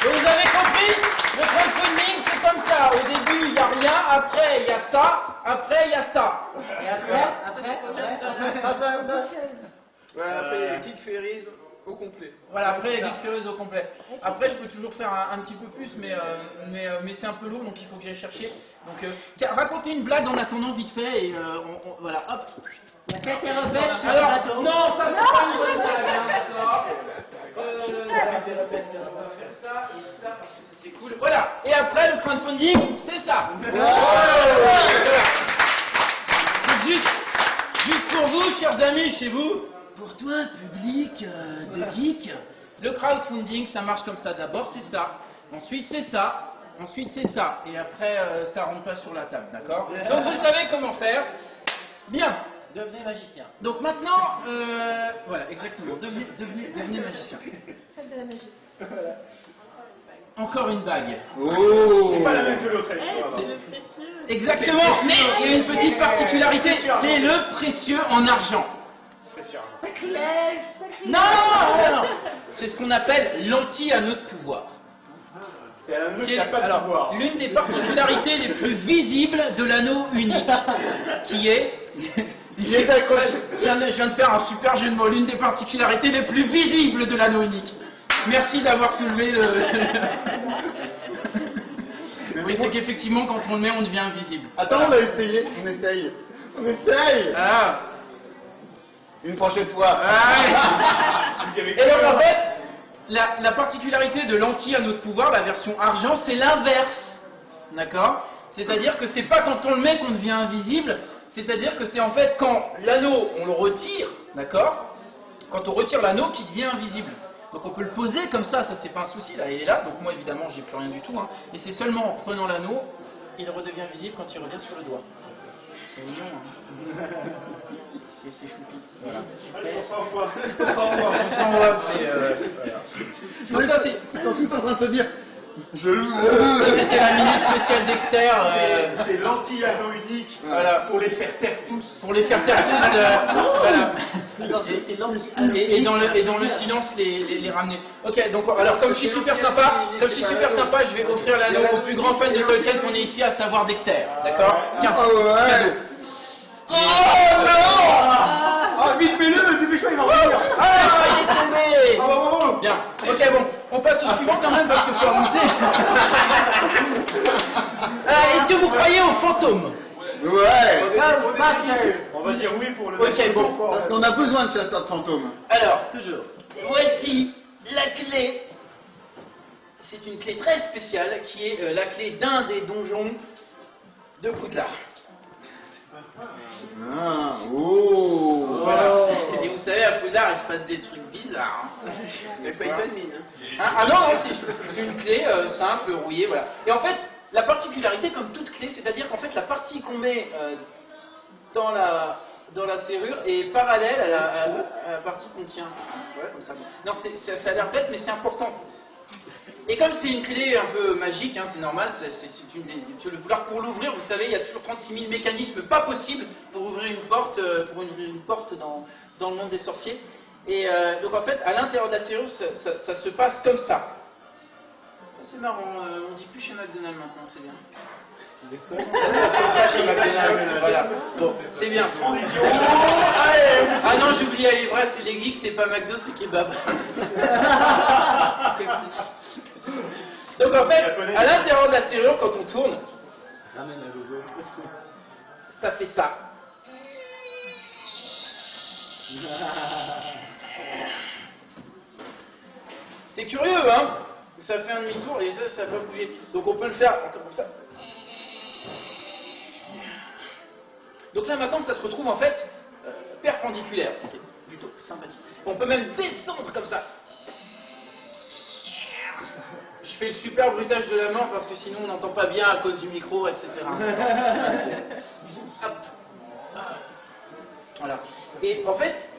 Vous avez compris? Le crowdfunding, c'est comme ça. Au début, il n'y a rien, après, il y a ça, après, il y a ça. Et après Voilà, après, Geek Fairies au complet. Voilà, après, Geek Fairies au complet. Après, je peux toujours faire un petit peu plus, mais c'est un peu lourd, donc il faut que j'aille chercher. Donc, racontez une blague en attendant vite fait, et voilà, hop. La fête est refaite sur le Alors, bateau. non, ça c'est pas une bonne blague, hein, d'accord. On va faire ça et ça parce que c'est cool. Voilà. Et après le crowdfunding, c'est ça. Voilà. Donc, juste pour vous, chers amis, chez vous, pour toi, public de geek, le crowdfunding, ça marche comme ça. D'abord, c'est ça. Ensuite, c'est ça. Ensuite, c'est ça. Et après, ça rentre pas sur la table, d'accord? Donc, vous savez comment faire. Bien. Devenez magicien. Donc maintenant, voilà, exactement, devenez magicien. Faites de la magie. Encore une bague. C'est pas la même que l'autre, C'est le précieux. Exactement, mais il y a une petite particularité, c'est le précieux en argent. Sacrilège. Non. C'est ce qu'on appelle l'anti-anneau de pouvoir. C'est un anneau qui n'a pas de Alors, pouvoir. l'une des particularités les plus visibles de l'anneau unique, qui est... Je viens de faire un super jeu de mots. L'une des particularités les plus visibles de l'anneau unique. Merci d'avoir soulevé le... Oui, c'est qu'effectivement, quand on le met, on devient invisible. Attends, on va essayer. On essaye. Ah. Une prochaine fois. Ah. Et donc en fait, la particularité de l'anti-anneau de pouvoir, la version argent, c'est l'inverse. D'accord? C'est-à-dire que c'est pas quand on le met qu'on devient invisible, c'est-à-dire que c'est en fait quand l'anneau, on le retire, d'accord? Quand on retire l'anneau qui devient invisible. Donc on peut le poser comme ça c'est pas un souci, là il est là, donc moi évidemment j'ai plus rien du tout, hein. Et c'est seulement en prenant l'anneau, il redevient visible quand il revient sur le doigt. C'est mignon, hein. C'est choupi. Voilà. On s'envoie. On s'envoie, c'est... Donc ça c'est... Ils sont tous en train de se dire, je Ça c'était la minute spéciale Dexter. C'est l'anti-anneau unique Voilà. pour les faire taire tous. Pour les faire taire tous, voilà. C'est l'anti. Et dans le silence les ramener. Ok, donc alors comme je suis super sympa, je vais offrir l'anneau au plus grand fan de Tolkien qu'on est ici, à savoir Dexter. D'accord? Tiens. Oh ouais. cadeau. Oh non. Ah, vite, mets-le, dépêche-toi, il va revenir. Ah, il est tombé. Bravo. Bien. Ok, bon, on passe au suivant quand même parce qu'il faut avancer. Est-ce que vous croyez aux fantômes? Ouais. On va dire oui pour le. Ok, bon. Parce qu'on a besoin de chasseurs de fantômes. Alors, toujours. Voici la clé. C'est une clé très spéciale qui est la clé d'un des donjons de Poudlard. Ah, oh. Voilà. Et vous savez, à Poudlard, il se passe des trucs bizarres. Hein. Mais pas une bonne mine. Ah non, c'est une clé simple, rouillée, voilà. Et en fait, la particularité, comme toute clé, c'est-à-dire qu'en fait, la partie qu'on met dans la serrure est parallèle à la partie qu'on tient. Ouais, comme ça. Non, ça a l'air bête, mais c'est important. Et comme c'est une clé un peu magique, hein, c'est normal, c'est une des... Le vouloir pour l'ouvrir, vous savez, il y a toujours 36 000 mécanismes pas possibles pour ouvrir une porte, dans le monde des sorciers. Et donc en fait, à l'intérieur de la serrure, ça se passe comme ça. C'est marrant, on dit plus chez McDonald's maintenant, c'est bien. Chez McDonald's, voilà. Bon, c'est bien. Transition. Ah non, j'ai oublié la l'ivresse, c'est les geeks, c'est pas McDo, c'est kebab. Donc en fait, à l'intérieur de la serrure, quand on tourne, ça fait ça. C'est curieux, hein? Ça fait un demi-tour et ça va bouger. Donc on peut le faire comme ça. Donc là maintenant, ça se retrouve en fait perpendiculaire, ce qui est plutôt sympathique. On peut même descendre comme ça. Je fais le super bruitage de la mort parce que sinon on n'entend pas bien à cause du micro, etc. Hop. Voilà. Et en fait,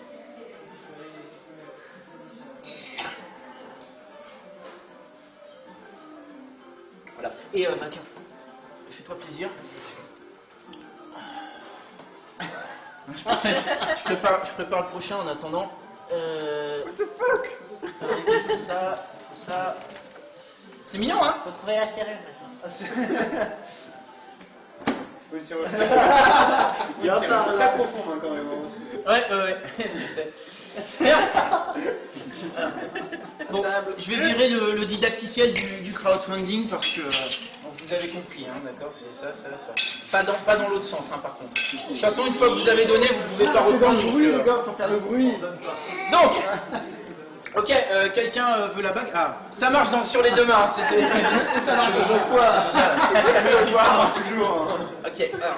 voilà. Et bah tiens, fais-toi plaisir. Je prépare le prochain en attendant. What the fuck? Il faut ça. C'est mignon, hein? Faut trouver la serrure maintenant. Oui, c'est vrai. Il y a un peu très profond hein, quand même. Ouais, je sais. Merde. Bon, je vais virer le didacticiel du crowdfunding parce que vous avez compris, hein, d'accord? C'est ça. Pas dans l'autre sens, hein, par contre. De toute façon, une fois que vous avez donné, vous pouvez pas reprendre. le bruit, les gars, pour faire le bruit. Donc, ok, quelqu'un veut la bague? Ah, ça marche sur les deux mains. Ça marche à chaque fois. Ça marche toujours. Ok, alors.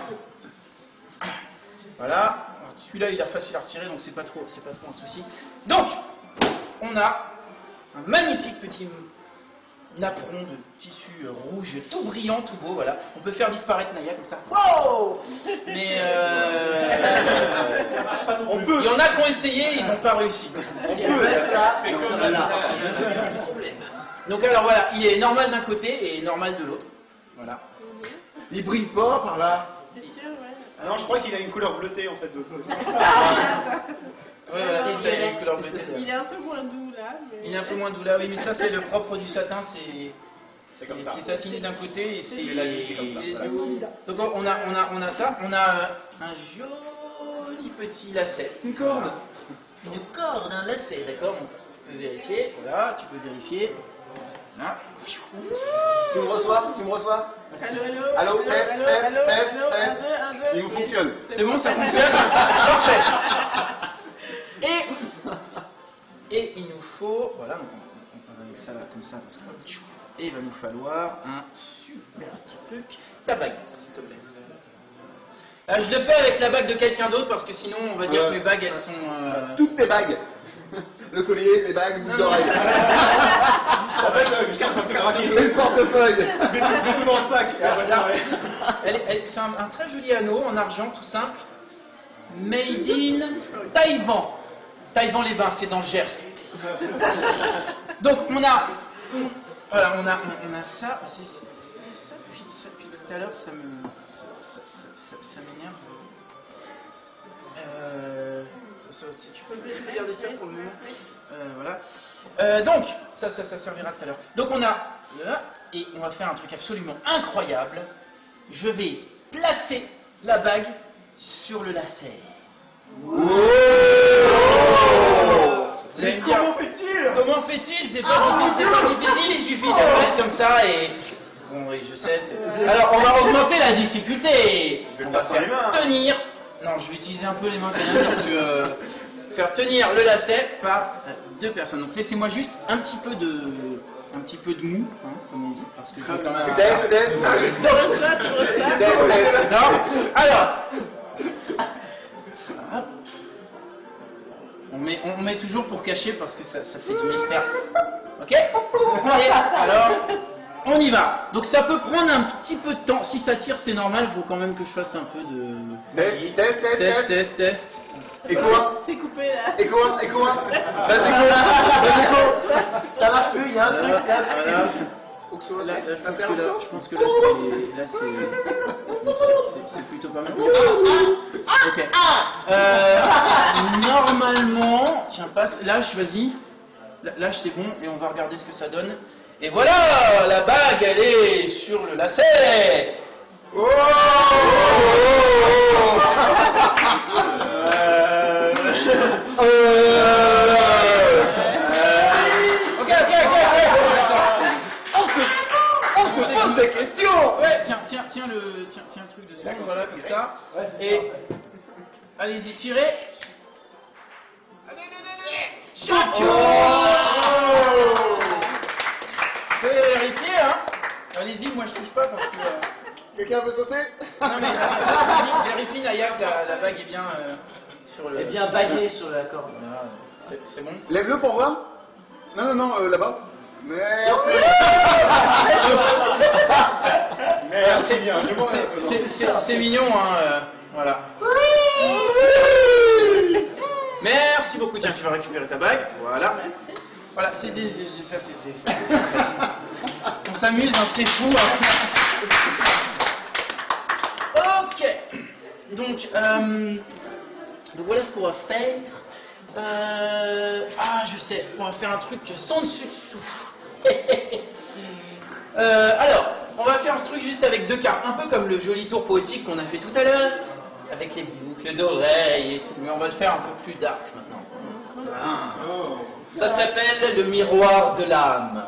Voilà. Alors, celui-là, il est facile à retirer, donc c'est pas trop un souci. Donc, on a un magnifique petit napperon de tissu rouge, tout brillant, tout beau, voilà. On peut faire disparaître Naya comme ça. Wow! Mais il y en a qui ont essayé, ils n'ont pas réussi. C'est comme là. Donc alors voilà, il est normal d'un côté et normal de l'autre. Voilà. Il brille pas par là. C'est sûr, ouais. Ah non, je crois qu'il a une couleur bleutée en fait de feu. Ouais, voilà, c'est ça, il a une couleur bleutée. Il est un peu moins doux là. Mais... Il est un peu moins doux là, oui, mais ça c'est le propre du satin, C'est comme ça. c'est satiné d'un côté et c'est la vie, c'est comme ça. Donc on a ça, on a un joli petit lacet. Une corde. Une corde, un lacet, d'accord? Donc, tu peux vérifier, voilà, tu peux vérifier. Là. Tu me reçois? Allô, Allô, test, allô, test, allô, test, allô, test. un, deux. Il vous fonctionne. C'est bon, ça fonctionne? Parfait. Et il nous faut, voilà, donc on avec ça là, comme ça, parce que et il va nous falloir un super petit truc. Ta bague, s'il te plaît. Je le fais avec la bague de quelqu'un d'autre parce que sinon on va dire que mes bagues elles sont. Toutes tes bagues. Le collier, tes bagues, boucles d'oreilles. En fait, Lucien, c'est un peu gratuit. Et le portefeuille. Mets tout dans le sac. C'est un très joli anneau en argent tout simple. Made in Taïwan. Taïwan-les-Bains, c'est dans le Gers. Donc on a ça. C'est ça depuis tout à l'heure, ça m'énerve. Tu peux regarder ça pour le moment. Voilà. Donc ça servira tout à l'heure. Donc on a là et on va faire un truc absolument incroyable. Je vais placer la bague sur le lacet. Comment fait-il? Comment fait-il? C'est pas difficile, il suffit de le mettre comme ça et... Bon oui, je sais. Alors on va augmenter la difficulté. On va faire tenir... Non, je vais utiliser un peu les mains quand même parce que... faire tenir le lacet par deux personnes. Donc laissez-moi juste un petit peu de mou, hein, comme on dit, parce que je vais quand même... Non, alors... On met toujours pour cacher parce que ça fait du mystère. Ok? Et alors, on y va. Donc ça peut prendre un petit peu de temps. Si ça tire, c'est normal. Il faut quand même que je fasse un peu de... Test. Et quoi? C'est coupé là. Et quoi? Vas-y, Ça marche plus, il y a un truc. Voilà. Là, je pense que là c'est plutôt pas mal. Ok. Normalement, tiens, passe. Lâche, vas-y. Lâche, c'est bon, et on va regarder ce que ça donne. Et voilà, la bague, elle est sur le lacet. Oh! Ok. On se pose des questions. Ouais, tiens le truc de seconde, voilà, c'est ça. Et allez-y, tirez. Allez. Champion! Vous pouvez vérifier, hein. Allez-y, moi je touche pas parce que... Quelqu'un veut sauter? Non mais vérifie Naya que la bague est bien sur le... Elle est bien baguée sur la corde. Voilà, c'est bon. Lève-le pour voir. Non, là-bas. Merci. Merci bien, C'est mignon, hein, voilà. Merci beaucoup, tiens, tu vas récupérer ta bague, voilà. Voilà, ça c'est... On s'amuse, hein, c'est fou, hein. Ok, donc voilà ce qu'on va faire. Je sais, on va faire un truc sans dessus-dessous. Alors, on va faire ce truc juste avec deux cartes, un peu comme le joli tour poétique qu'on a fait tout à l'heure, avec les boucles d'oreilles et tout, mais on va le faire un peu plus dark maintenant. Ça s'appelle le miroir de l'âme.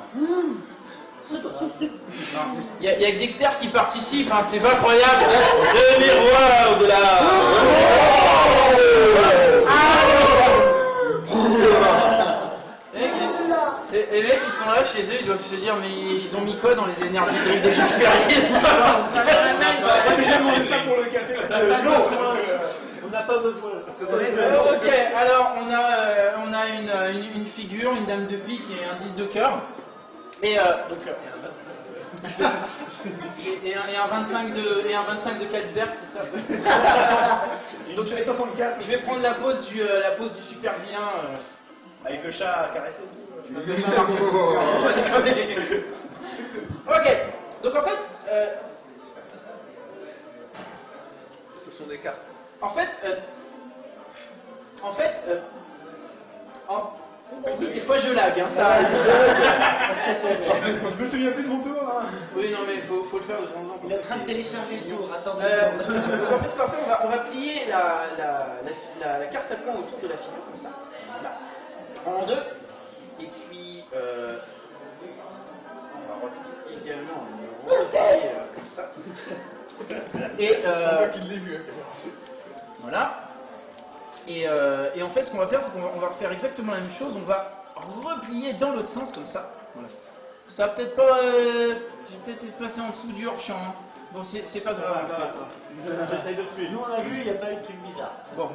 Il y a que Dexter qui participe, hein, c'est pas croyable. Le miroir de l'âme. Les mecs ils sont là chez eux, ils doivent se dire mais ils ont mis quoi dans les énergies de Gilles. Déjà demandé ça pour le café. On n'a pas besoin. Ok, alors on a une figure, une dame de pique et un 10 de cœur. Et un 25 de Katzberg, c'est ça. Donc je vais 64. Je vais prendre la pose du super vilain. Avec le chat caressé. Ok, donc en fait, Ce sont des cartes. des fois je lag, hein, ça. Je me souviens plus de mon tour. Hein. Oui, non mais faut le faire de temps en temps. Il est en train de télécharger le tour, attendez. Donc en fait, ce qu'on va faire, on va plier la carte à points autour de la figure, comme ça. Voilà. En deux. Et puis, on va replier également comme ça. Et qu'il l'ait vu. voilà. Et en fait, ce qu'on va faire, c'est qu'on va refaire exactement la même chose. On va replier dans l'autre sens, comme ça. Voilà. Ça va peut-être pas... J'ai peut-être été passé en dessous du hors-champ. Hein. Bon, c'est pas grave en fait. J'essaye de tuer. Nous, on a vu, il n'y a pas eu de truc bizarre. Bon,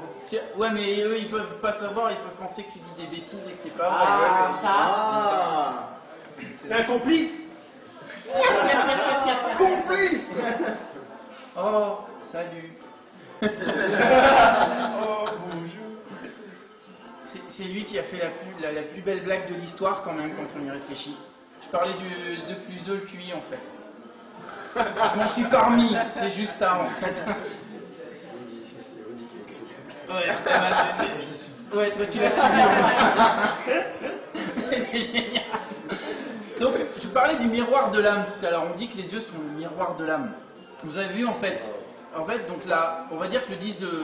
ouais, mais eux, ils peuvent pas savoir, ils peuvent penser que tu dis des bêtises et que c'est pas vrai. Ah, C'est un complice. Complice. Oh, salut. Oh, bonjour. C'est lui qui a fait la plus belle blague de l'histoire quand même, quand on y réfléchit. Je parlais du 2 plus 2 le QI en fait. Je m'en suis parmi, c'est juste ça en fait. Ouais, t'as mal fait. Ouais, toi tu l'as suivi. C'est génial. Donc, je parlais du miroir de l'âme tout à l'heure. On dit que les yeux sont le miroir de l'âme. Vous avez vu en fait, donc là, on va dire que le 10 de...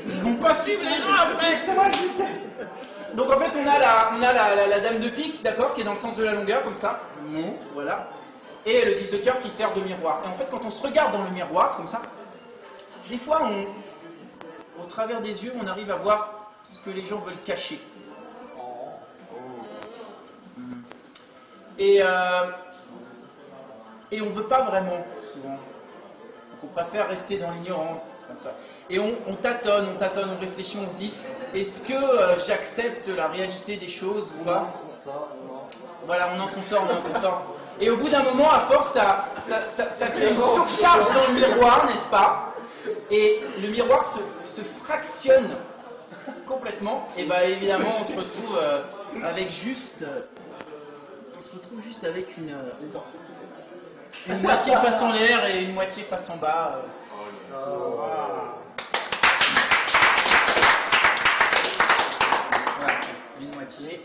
Ils vont pas suivre les gens après. Donc en fait on a la dame de pique, d'accord, qui est dans le sens de la longueur, comme ça, voilà, et le 10 de cœur qui sert de miroir. Et en fait quand on se regarde dans le miroir, comme ça, des fois au travers des yeux, on arrive à voir ce que les gens veulent cacher. Et on ne veut pas vraiment, souvent. Donc on préfère rester dans l'ignorance, comme ça. Et on tâtonne, on réfléchit, on se dit, est-ce que j'accepte la réalité des choses ou pas? Voilà, on entre, on sort. Et au bout d'un moment, à force, ça crée une surcharge dans le miroir, n'est-ce pas? Et le miroir se fractionne complètement. Et bien évidemment, on se retrouve avec juste... on se retrouve juste avec une moitié face en l'air et une moitié face en bas. Voilà, une moitié.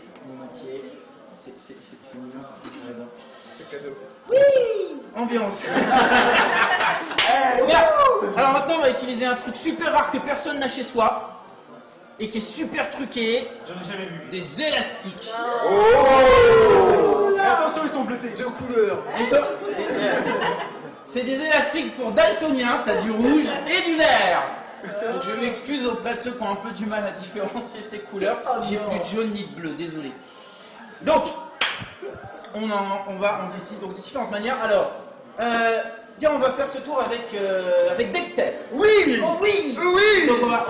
C'est mignon ce truc, j'adore. C'est cadeau. Oui, ambiance. Bien. Alors maintenant on va utiliser un truc super rare que personne n'a chez soi et qui est super truqué. J'en ai jamais vu. Des élastiques. Oh. Attention, ils sont bleutés. De couleur. C'est des élastiques pour daltoniens, t'as du rouge et du vert. Donc je m'excuse auprès de ceux qui ont un peu du mal à différencier ces couleurs. J'ai plus de jaune ni de bleu, désolé. Donc, on décide donc de différentes manières. Alors, tiens, on va faire ce tour avec Dexter. Oui. Oh oui. Oui. Donc on va,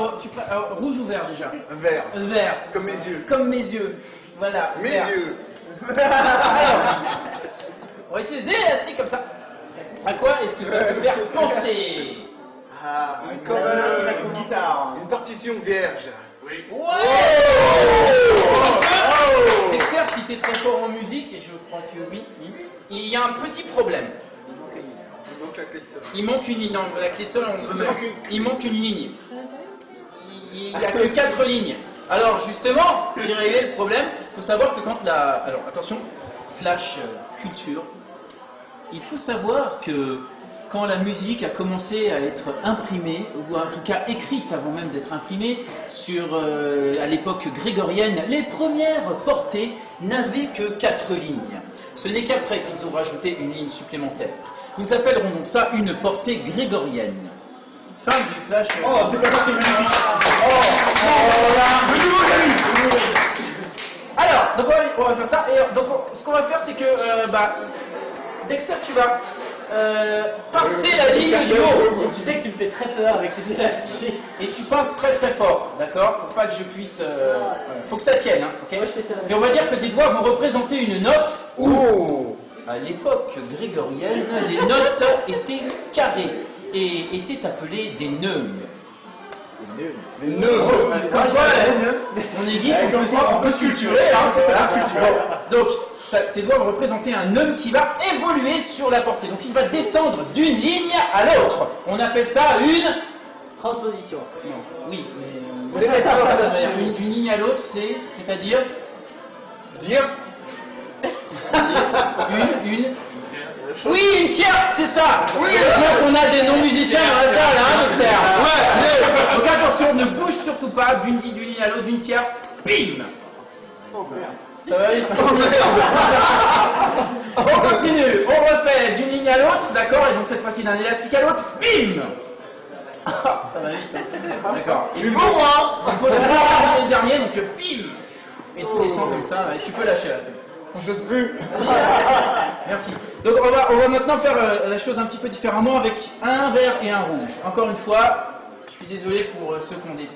rouge ou vert déjà? Vert. Vert. Comme mes yeux. Comme mes yeux. Voilà. Mes vert. yeux. Alors, on va utiliser l'élastique comme ça. À quoi est-ce que ça peut faire penser? Ah, Comme une guitare. une partition vierge. Oui. Dexter, si t'es très fort en musique, et je crois que oui, il y a un petit problème. Il manque la clé de sol. Il manque une ligne. Non, la clé seule, on peut mettre. Il manque une ligne. Il n'y a que 4 lignes. Alors justement, j'ai réglé le problème. Il faut savoir que quand la... Alors attention, flash culture. Il faut savoir que quand la musique a commencé à être imprimée, ou en tout cas écrite avant même d'être imprimée, à l'époque grégorienne, les premières portées n'avaient que 4 lignes. Ce n'est qu'après qu'ils ont rajouté une ligne supplémentaire. Nous appellerons donc ça une portée grégorienne. Fin du flash. Oh, c'est pas ça, c'est magnifique. Alors, donc on va faire ça. Et donc ce qu'on va faire, c'est que Dexter, tu vas pincer la ligne du haut. Tu sais que tu me fais très peur avec les élastiques. Et tu pinces très très fort, d'accord? Pour pas que je puisse... faut que ça tienne, hein, ok? Moi, je fais ça. Et on va dire que tes doigts vont représenter une note où, Oh. à l'époque grégorienne, les notes étaient carrées et étaient appelées des neumes. Les nœuds. Comme quoi, on est dit qu'on peut sculpturer, hein? Donc, tes doigts vont représenter un neume qui va évoluer sur la portée. Donc, il va descendre d'une ligne à l'autre. On appelle ça une... Transposition. Non, oui, mais... D'une ligne à l'autre, c'est-à-dire... Dire. Une... Oui, une tierce, c'est ça. Oui. Donc on a des non-musiciens dans la salle, hein, Dexter. Ouais. Donc attention, ne bouge surtout pas d'une ligne à l'autre, d'une tierce. Bim. Ça va vite. On continue, on refait d'une ligne à l'autre, d'accord, et donc cette fois-ci d'un élastique à l'autre. Bim. Ça va vite. D'accord. Du bon, moi. Il faut se faire le dernier, donc bim. Et tu descends comme ça, et tu peux lâcher là, c'est bon. J'ose plus. Merci. Donc on va maintenant faire la chose un petit peu différemment avec un vert et un rouge. Encore une fois, je suis désolé pour ceux qui ont des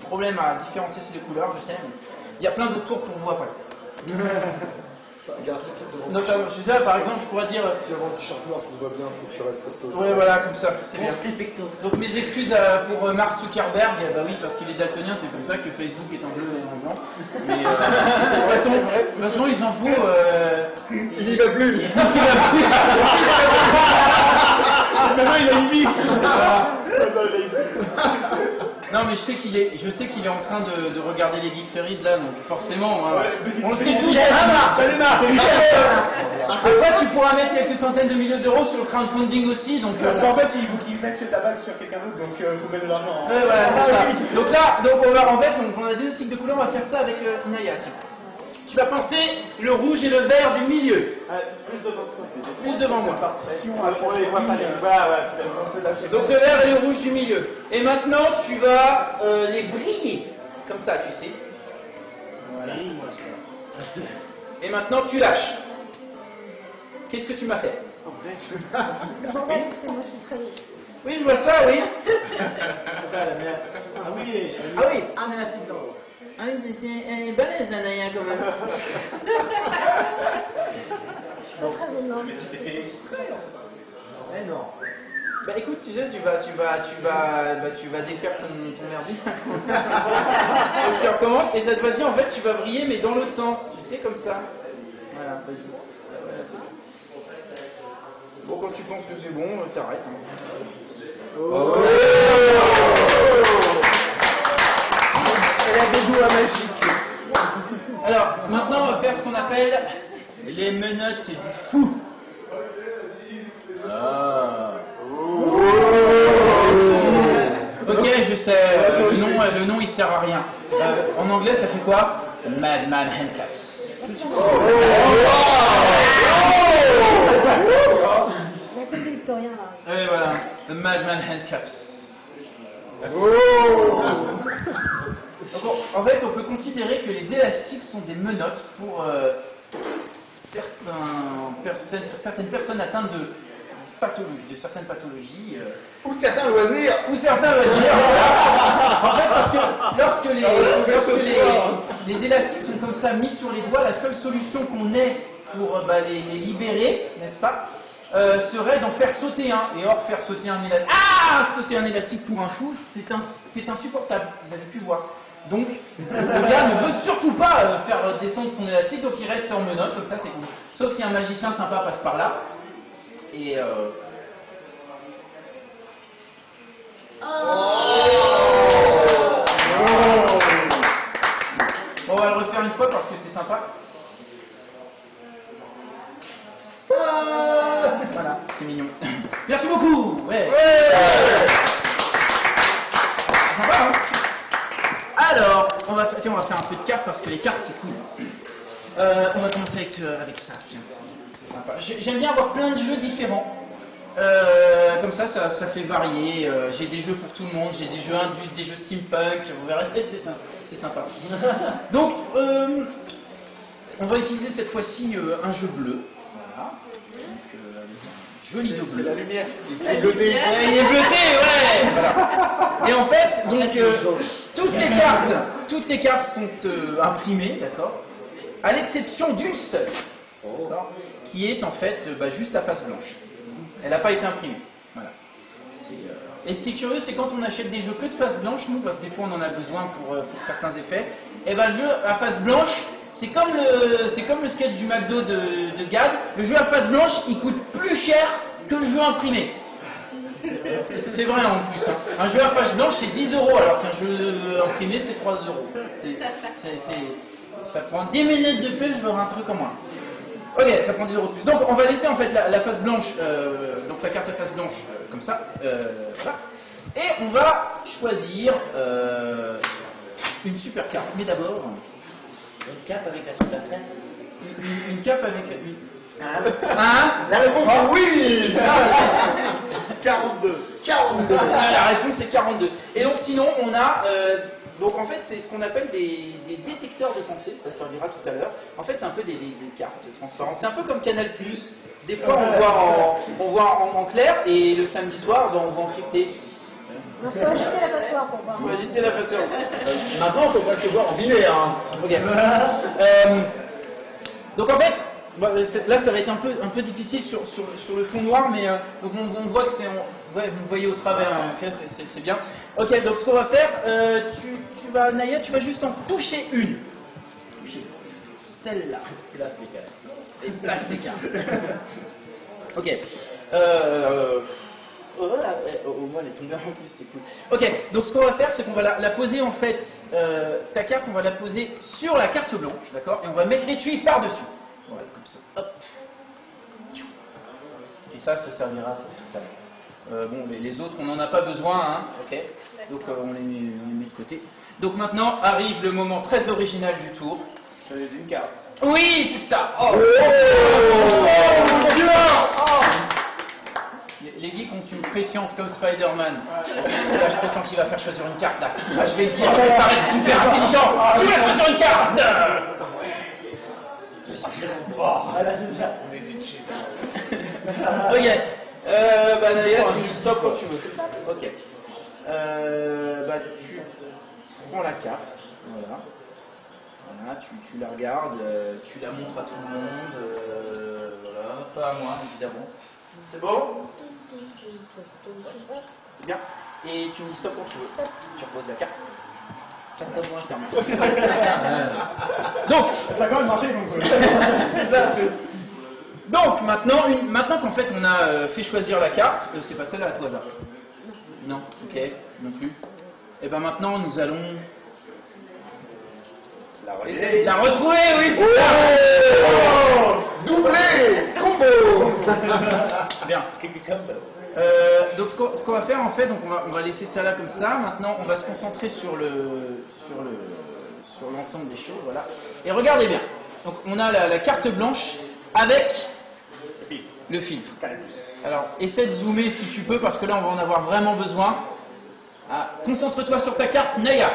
problèmes à différencier ces deux couleurs, je sais, mais il y a plein d'autres tours pour vous après. Donc, je sais, par exemple, je pourrais dire. Devant le t-shirt noir, ça se voit bien, faut que tu restes costaud. Ouais, voilà, comme ça, c'est bien. Donc mes excuses pour Mark Zuckerberg, bah oui, parce qu'il est daltonien, c'est pour ça que Facebook est en bleu et en blanc. Mais de toute façon, il s'en fout. Il n'y va plus. Maintenant, il a une vie. Non, mais je sais qu'il est en train de regarder les Geek Ferries là, donc forcément, hein, on le sait tous. Après, tu pourras mettre quelques centaines de milliers d'euros sur le crowdfunding aussi, donc. Parce qu'en fait, il faut qu'il mette ta bague sur quelqu'un d'autre, donc il faut mettre de l'argent. Ouais, voilà, c'est ça. Donc là, on a deux cycles de couleurs, on va faire ça avec Naya. Tiens. Tu vas penser le rouge et le vert du milieu. Plus devant moi. On les voit pas les. Voilà, Donc le vert et le rouge du milieu. Et maintenant, tu vas les briller. Comme ça, tu sais. Voilà. Et maintenant, tu lâches. Qu'est-ce que tu m'as fait? Bordel, c'est moi, je suis très vite. Oui, je vois ça, oui. Ah oui. Ah oui. Un élastique dans l'autre. Ah oui, elle est balèze, la Naya, quand même. Pas très énorme. Mais non. Bah écoute, tu sais, tu vas défaire ton merdier. Donc tu recommences, et cette fois-ci, en fait, tu vas briller, mais dans l'autre sens. Tu sais, comme ça. Voilà, vas-y. Voilà, c'est bon. Bon, quand tu penses que c'est bon, t'arrêtes. Hein. Oh. Elle a des doigts magiques. Alors, maintenant, on va faire ce qu'on appelle les menottes du fou. Ok, je sais, le nom il sert à rien. En anglais, ça fait quoi? Madman Handcuffs. La côté victorien là. Et voilà, the Madman Handcuffs. Donc, en fait, on peut considérer que les élastiques sont des menottes pour certaines personnes atteintes de certaines pathologies. Ou certains loisirs. En fait, parce que lorsque les élastiques sont comme ça mis sur les doigts, la seule solution qu'on ait pour les libérer, n'est-ce pas, serait d'en faire sauter un. Et or, faire sauter un élastique, sauter un élastique pour un fou, c'est insupportable. Vous avez pu voir. Donc, le gars ne veut surtout pas faire descendre son élastique, donc il reste en menottes, comme ça c'est cool. Sauf si un magicien sympa passe par là. Et on va le refaire une fois parce que c'est sympa. Voilà, c'est mignon. Merci beaucoup. Ouais. Sympa, hein? Alors, on va faire un peu de cartes parce que les cartes c'est cool. On va commencer avec ça. Tiens, c'est sympa. J'aime bien avoir plein de jeux différents. Comme ça fait varier. J'ai des jeux pour tout le monde, j'ai des jeux indus, des jeux steampunk, vous verrez, c'est sympa. Donc, on va utiliser cette fois-ci un jeu bleu. Voilà. Donc, joli jeu bleu. La lumière. Il est bleuté, ouais. Voilà. Et en fait, donc, toutes les cartes sont imprimées, d'accord, à l'exception d'une seule, qui est en fait juste à face blanche. Elle n'a pas été imprimée. Voilà. Et ce qui est curieux, c'est quand on achète des jeux que de face blanche, nous, parce que des fois on en a besoin pour certains effets, et le jeu à face blanche, c'est comme le sketch du McDo de Gad, le jeu à face blanche, il coûte plus cher que le jeu imprimé. C'est vrai en plus. Hein. Un jeu à face blanche, c'est 10 €, alors qu'un jeu imprimé, c'est 3 €. Ça prend 10 minutes de plus, je veux un truc en moins. Ok, ça prend 10 € de plus. Donc on va laisser en fait la face blanche, donc la carte à face blanche comme ça, voilà. Et on va choisir une super carte. Mais d'abord, Une cape avec la super tête. une cape avec une. La réponse est oui. 42. 42. La réponse est 42. Et donc sinon on a Donc en fait, c'est ce qu'on appelle des détecteurs de pensée, ça servira tout à l'heure. En fait, c'est un peu des cartes transparentes. C'est un peu comme Canal+. Des fois, on voit en clair, et le samedi soir, on va encrypter. On faut agiter la passoire pour voir. On va agiter la passoire. Maintenant, on peut pas se voir en binaire. Hein. Ok. Donc en fait, là ça va être un peu difficile sur le fond noir, mais donc on voit que c'est... Ouais, vous voyez au travers, hein, okay, c'est bien. Ok, donc ce qu'on va faire, Naya, tu vas juste en toucher une. Toucher. Celle-là. Et place les cartes. Ok. Voilà, au moins elle est tombée en plus, c'est cool. Ok, donc ce qu'on va faire, c'est qu'on va la poser en fait, ta carte, on va la poser sur la carte blanche, d'accord? Et on va mettre l'étui par-dessus. Voilà, comme ça. Hop. Et ça servira pour tout à l'heure. Bon, les autres, on n'en a pas besoin, hein, ok? Donc on les met de côté. Donc maintenant arrive le moment très original du tour. Choisissez une carte. Oui, c'est ça. Oh. Les geeks ont une préscience comme Spider-Man. Là, je pressens qu'il va faire choisir une carte, là. Ah, je vais le dire, je vais paraître super intelligent. Tu vas choisir une carte. Ok. D'ailleurs, tu dis stop quand tu veux. Ok. Tu prends la carte. Voilà. Voilà, tu la regardes, tu la montres à tout le monde. Voilà, pas à moi, évidemment. C'est bon? C'est bien. Et tu me dis stop quand tu veux. Tu reposes la carte. Je termine. Donc, ça a quand même marché donc. Donc maintenant qu'en fait on a fait choisir la carte, c'est pas celle-là à tout hasard. Non, ok, non plus. Et ben maintenant nous allons la retrouver, oui, c'est ça. Doublé, combo. Bien. Donc ce qu'on va faire en fait, donc on va laisser ça là comme ça. Maintenant on va se concentrer sur l'ensemble des choses, voilà. Et regardez bien. Donc on a la carte blanche avec le filtre. Alors essaie de zoomer si tu peux parce que là on va en avoir vraiment besoin. Concentre-toi sur ta carte Naya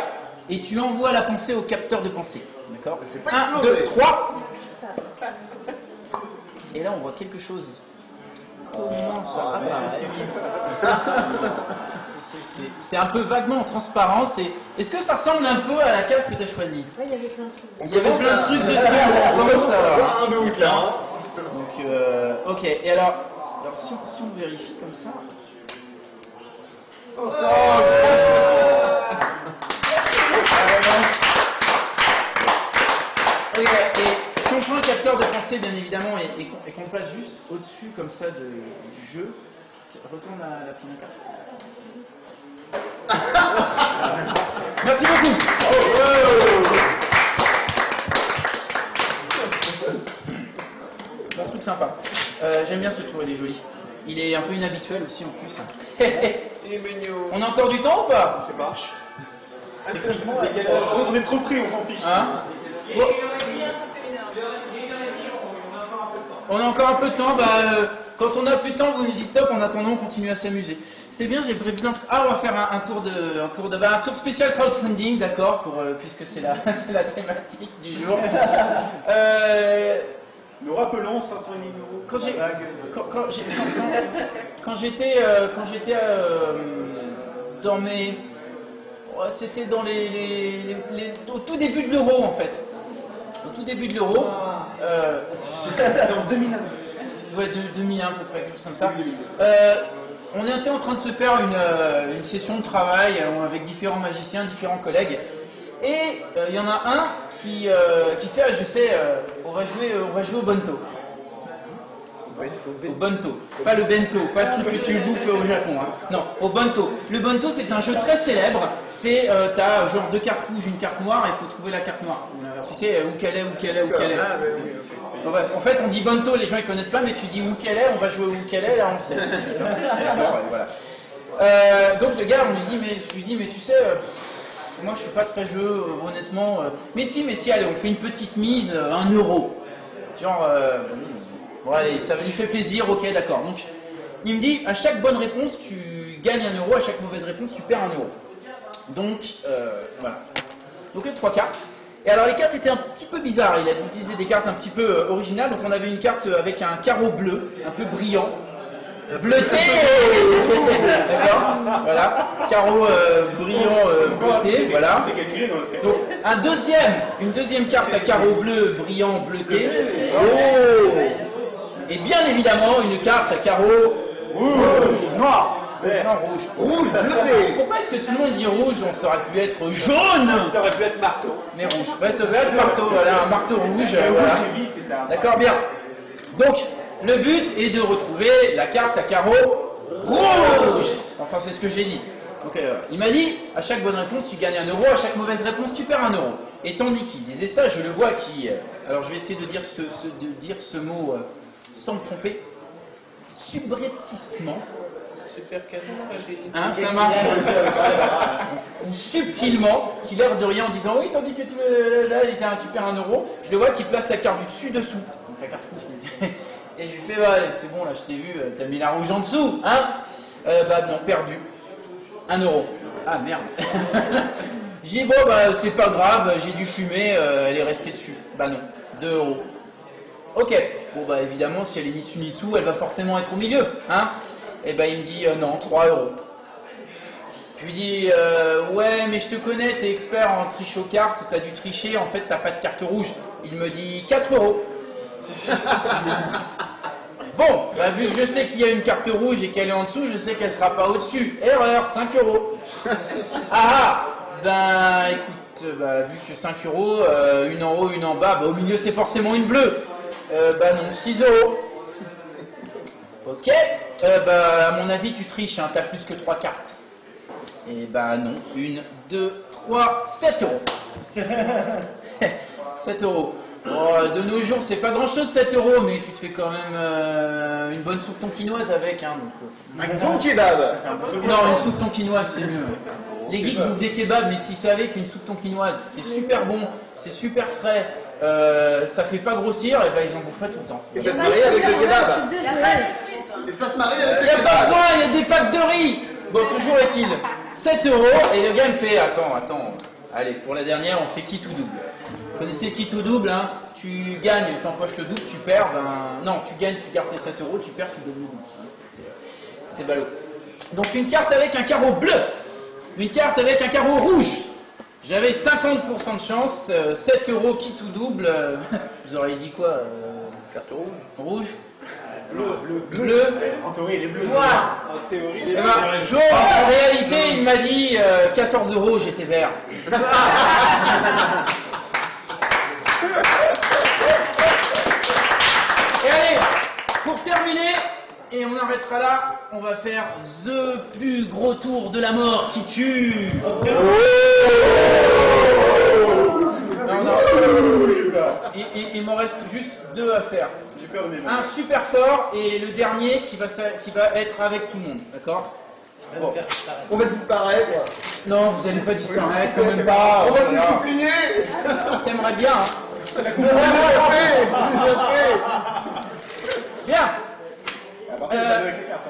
et tu envoies la pensée au capteur de pensée. D'accord? 1, 2, 3. Et là on voit quelque chose. Comment ça apparaît? C'est un peu vaguement en transparence. Est-ce que ça ressemble un peu à la carte que tu as choisie? Oui, il y avait plein de trucs. Il y avait plein de trucs dessus. On commence à voir. Un doute là. Donc, ok. Et alors si on vérifie comme ça. Ok. Et si on prend le capteur de pensée, bien évidemment, et qu'on le place juste au-dessus comme ça du jeu, retourne la première carte. Merci beaucoup. Bon truc sympa. J'aime bien ce tour, il est joli. Il est un peu inhabituel aussi en plus. Il est mignon. On a encore du temps ou pas? Ça marche. On est trop pris, on s'en fiche. Hein? Bon. On a encore un peu de temps, quand on a plus de temps, vous nous dites stop, en attendant, on continue à s'amuser. C'est bien, j'ai prévu bien. On va faire un tour spécial crowdfunding, d'accord, puisque c'est la thématique du jour. Nous rappelons 500 000 euros. Quand j'étais dans mes, c'était dans au tout début de l'euro en fait. Au tout début de l'euro. C'était en 2001. Ouais, 2001 à peu près, quelque chose comme ça. On était en train de se faire une session de travail avec différents magiciens, différents collègues. Et il y en a un qui fait, je sais, on va jouer au bento. Au bento. Pas le bento, pas le truc que tu bouffes au Japon. Hein. Non, au bento. Le bento, c'est un jeu très célèbre. C'est, t'as genre 2 cartes rouges, une carte noire, et il faut trouver la carte noire. Tu sais, où qu'elle est. En fait, on dit bento, les gens ils connaissent pas, mais tu dis où qu'elle est, on va jouer où qu'elle est, là on le sait. D'accord, voilà. Donc le gars, je lui dis, mais tu sais, moi je suis pas très jeu, honnêtement. Mais si, allez, on fait une petite mise, 1 euro. Genre, bon, allez, ça lui fait plaisir, ok, d'accord. Donc, il me dit, à chaque bonne réponse, tu gagnes 1 euro, à chaque mauvaise réponse, tu perds 1 euro. Donc, voilà. Donc, 3 cartes. Et alors, les cartes étaient un petit peu bizarres. Il a utilisé des cartes un petit peu originales. Donc, on avait une carte avec un carreau bleu, un peu brillant. Bleuté. D'accord. Voilà. Carreau brillant bleuté. Voilà. Donc, une deuxième carte à carreau bleu, brillant, bleuté. Oh. Et bien évidemment, une carte à carreau rouge, noir. Non, rouge. Rouge, bleuté. Pourquoi est-ce que tout le monde dit rouge? Ça aurait pu être jaune. Ça aurait pu être marteau. Mais rouge. Ouais, ça aurait pu être marteau. Voilà, un marteau rouge. Voilà. D'accord, bien. Donc, le but est de retrouver la carte à carreau rouge. Enfin, c'est ce que j'ai dit. Donc, il m'a dit, à chaque bonne réponse, tu gagnes 1 euro. À chaque mauvaise réponse, tu perds 1 euro. Et tandis qu'il disait ça, je le vois qui... alors, je vais essayer de dire ce mot sans me tromper. Subrepticement. Super cadeau, fragile. Hein, ça marche. Subtilement, qui l'air de rien en disant oui, tandis que tu là, tu perds 1 euro. Je le vois qui place la carte du dessus dessous. Donc la carte rouge. Et je lui fais ouais, c'est bon là, je t'ai vu, t'as mis la rouge en dessous, hein? Bah non, perdu. 1 euro. Ah merde. J'ai dit bon bah c'est pas grave, j'ai dû fumer, elle est restée dessus. Bah non, 2 euros. Ok. Bon bah évidemment, si elle est ni dessus ni dessous, elle va forcément être au milieu, hein? Et ben il me dit non, 3 euros. Je lui dis ouais mais je te connais, t'es expert en triche aux cartes, t'as dû tricher, en fait t'as pas de carte rouge. Il me dit 4 euros. Bon, bah, vu que je sais qu'il y a une carte rouge et qu'elle est en dessous, je sais qu'elle sera pas au-dessus. Erreur, 5 euros. Ah ben écoute, bah, vu que 5 euros, une en haut, une en bas, bah, au milieu c'est forcément une bleue. Bah non, 6 euros. Ok, bah à mon avis tu triches, hein, t'as plus que 3 cartes. Et bah non, 1, 2, 3, 7 euros. 7 euros. Oh, de nos jours c'est pas grand chose 7 euros, mais tu te fais quand même une bonne soupe tonkinoise avec. Hein, donc, Un bon kebab. non, une soupe tonkinoise c'est mieux. Les geeks bouffent des kebabs, mais s'ils savaient qu'une soupe tonkinoise c'est super bon, c'est super frais, ça fait pas grossir, et ben ils en boufferaient tout le temps. Et ça se marie avec le kebab. Désolé. Et ça se marie avec Il le n'y a pas kebab. besoin, il y a des packs de riz. Bon, toujours est-il, 7 euros, et le gars me fait, attends, allez, pour la dernière, on fait qui tout double. Vous connaissez qui tout double, hein? Tu gagnes, t'empoches le double, tu perds, ben, non, tu gagnes, tu gardes tes 7 euros, tu perds, tu donnes le double. Hein, c'est ballot. Donc une carte avec un carreau bleu, une carte avec un carreau rouge. J'avais 50% de chance, 7 euros qui tout double, vous auriez dit quoi? Carte rouge? Rouge? Bleu. En théorie, il est bleu. Noir. En théorie, il Eh est ben, jaune. En réalité, il m'a dit 14 euros, j'étais vert. Et allez, pour terminer, et on arrêtera là, on va faire the plus gros tour de la mort qui tue. Non. Il m'en reste juste 2 à faire. J'ai peur de mes mains. Un super fort et le dernier qui va être avec tout le monde, d'accord? Bon. On va disparaître. Non, vous n'allez pas disparaître, quand même pas. On va vous voilà. supplier. T'aimerais bien, hein? Vous avez bien fait. Bien. À part ça, tu es pas doué avec les cartes.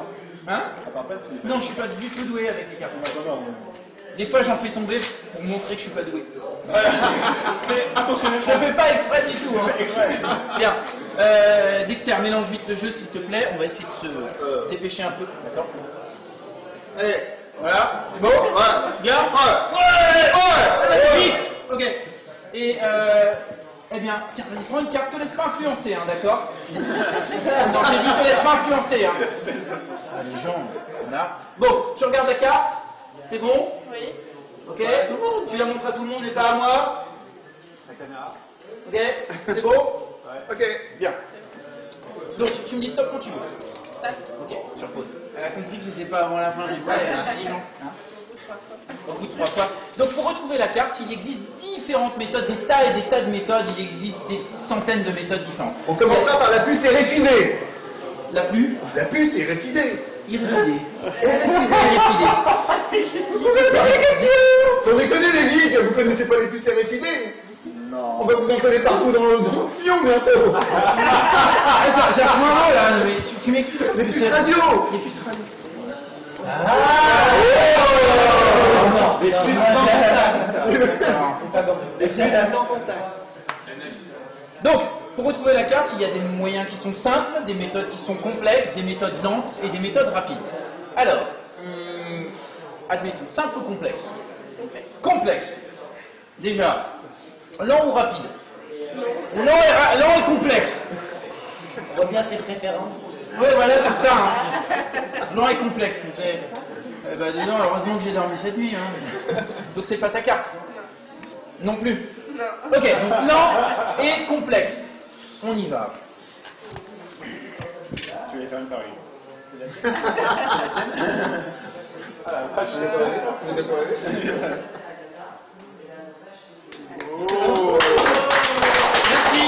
Hein? À part ça, tu n'es pas. Non, je suis pas du tout doué avec les cartes. Non. Des fois, j'en fais tomber pour montrer que je suis pas doué. Mais attention, Je ne fais pas exprès du tout, hein. Bien. Dexter, mélange vite le jeu, s'il te plaît. On va essayer de se dépêcher un peu, d'accord? Allez. Voilà, c'est bon? Ouais. Bien? Ouais. Allez, vite! Ok. Et eh bien, tiens, vas-y, prends une carte, te laisse pas influencer, hein, d'accord? Non, j'ai dit te laisse pas influencer, hein. Ah, les gens, voilà. Bon, tu regardes la carte, c'est bon? Oui. Ok? Tu la montres à tout le monde et pas à moi? La caméra. Ok? C'est bon? Ok. Bien. Donc, tu me dis stop quand tu veux. Ok, sur pause. Elle a compris que c'était pas avant la fin, j'ai pas, elle est intelligente. Hein? Au bout de 3 fois. Donc pour retrouver la carte, il existe différentes méthodes, des tas et des tas de méthodes, il existe des centaines de méthodes différentes. On commencera par la puce éréphinée. La plus La puce éréphinée. irréfidée. Irréfidée. Vous avez pas les questions. Sans déconner les geeks, vous connaissez pas les puces éréphinées? Non. On va vous en coller partout dans le fion bientôt. Ah, j'ai un mot là, mais tu m'expliques ce Les que puces c'est. radio. Les puces radio. Oh. Non, Des flux sans contact. des flux sans contact. Donc, pour retrouver la carte, il y a des moyens qui sont simples, des méthodes qui sont complexes, des méthodes lentes et des méthodes rapides. Alors, admettons, simple ou complexe? Complexe. Déjà, lent ou rapide? Lent et complexe. On voit bien ses préférences. Oui, voilà, c'est ça. Hein. Lent et complexe. Bah, dis donc, heureusement que j'ai dormi cette nuit. Hein. Donc, c'est pas ta carte. Non plus. Ok, donc lent et complexe. On y va. Tu vas faire une pari. Merci.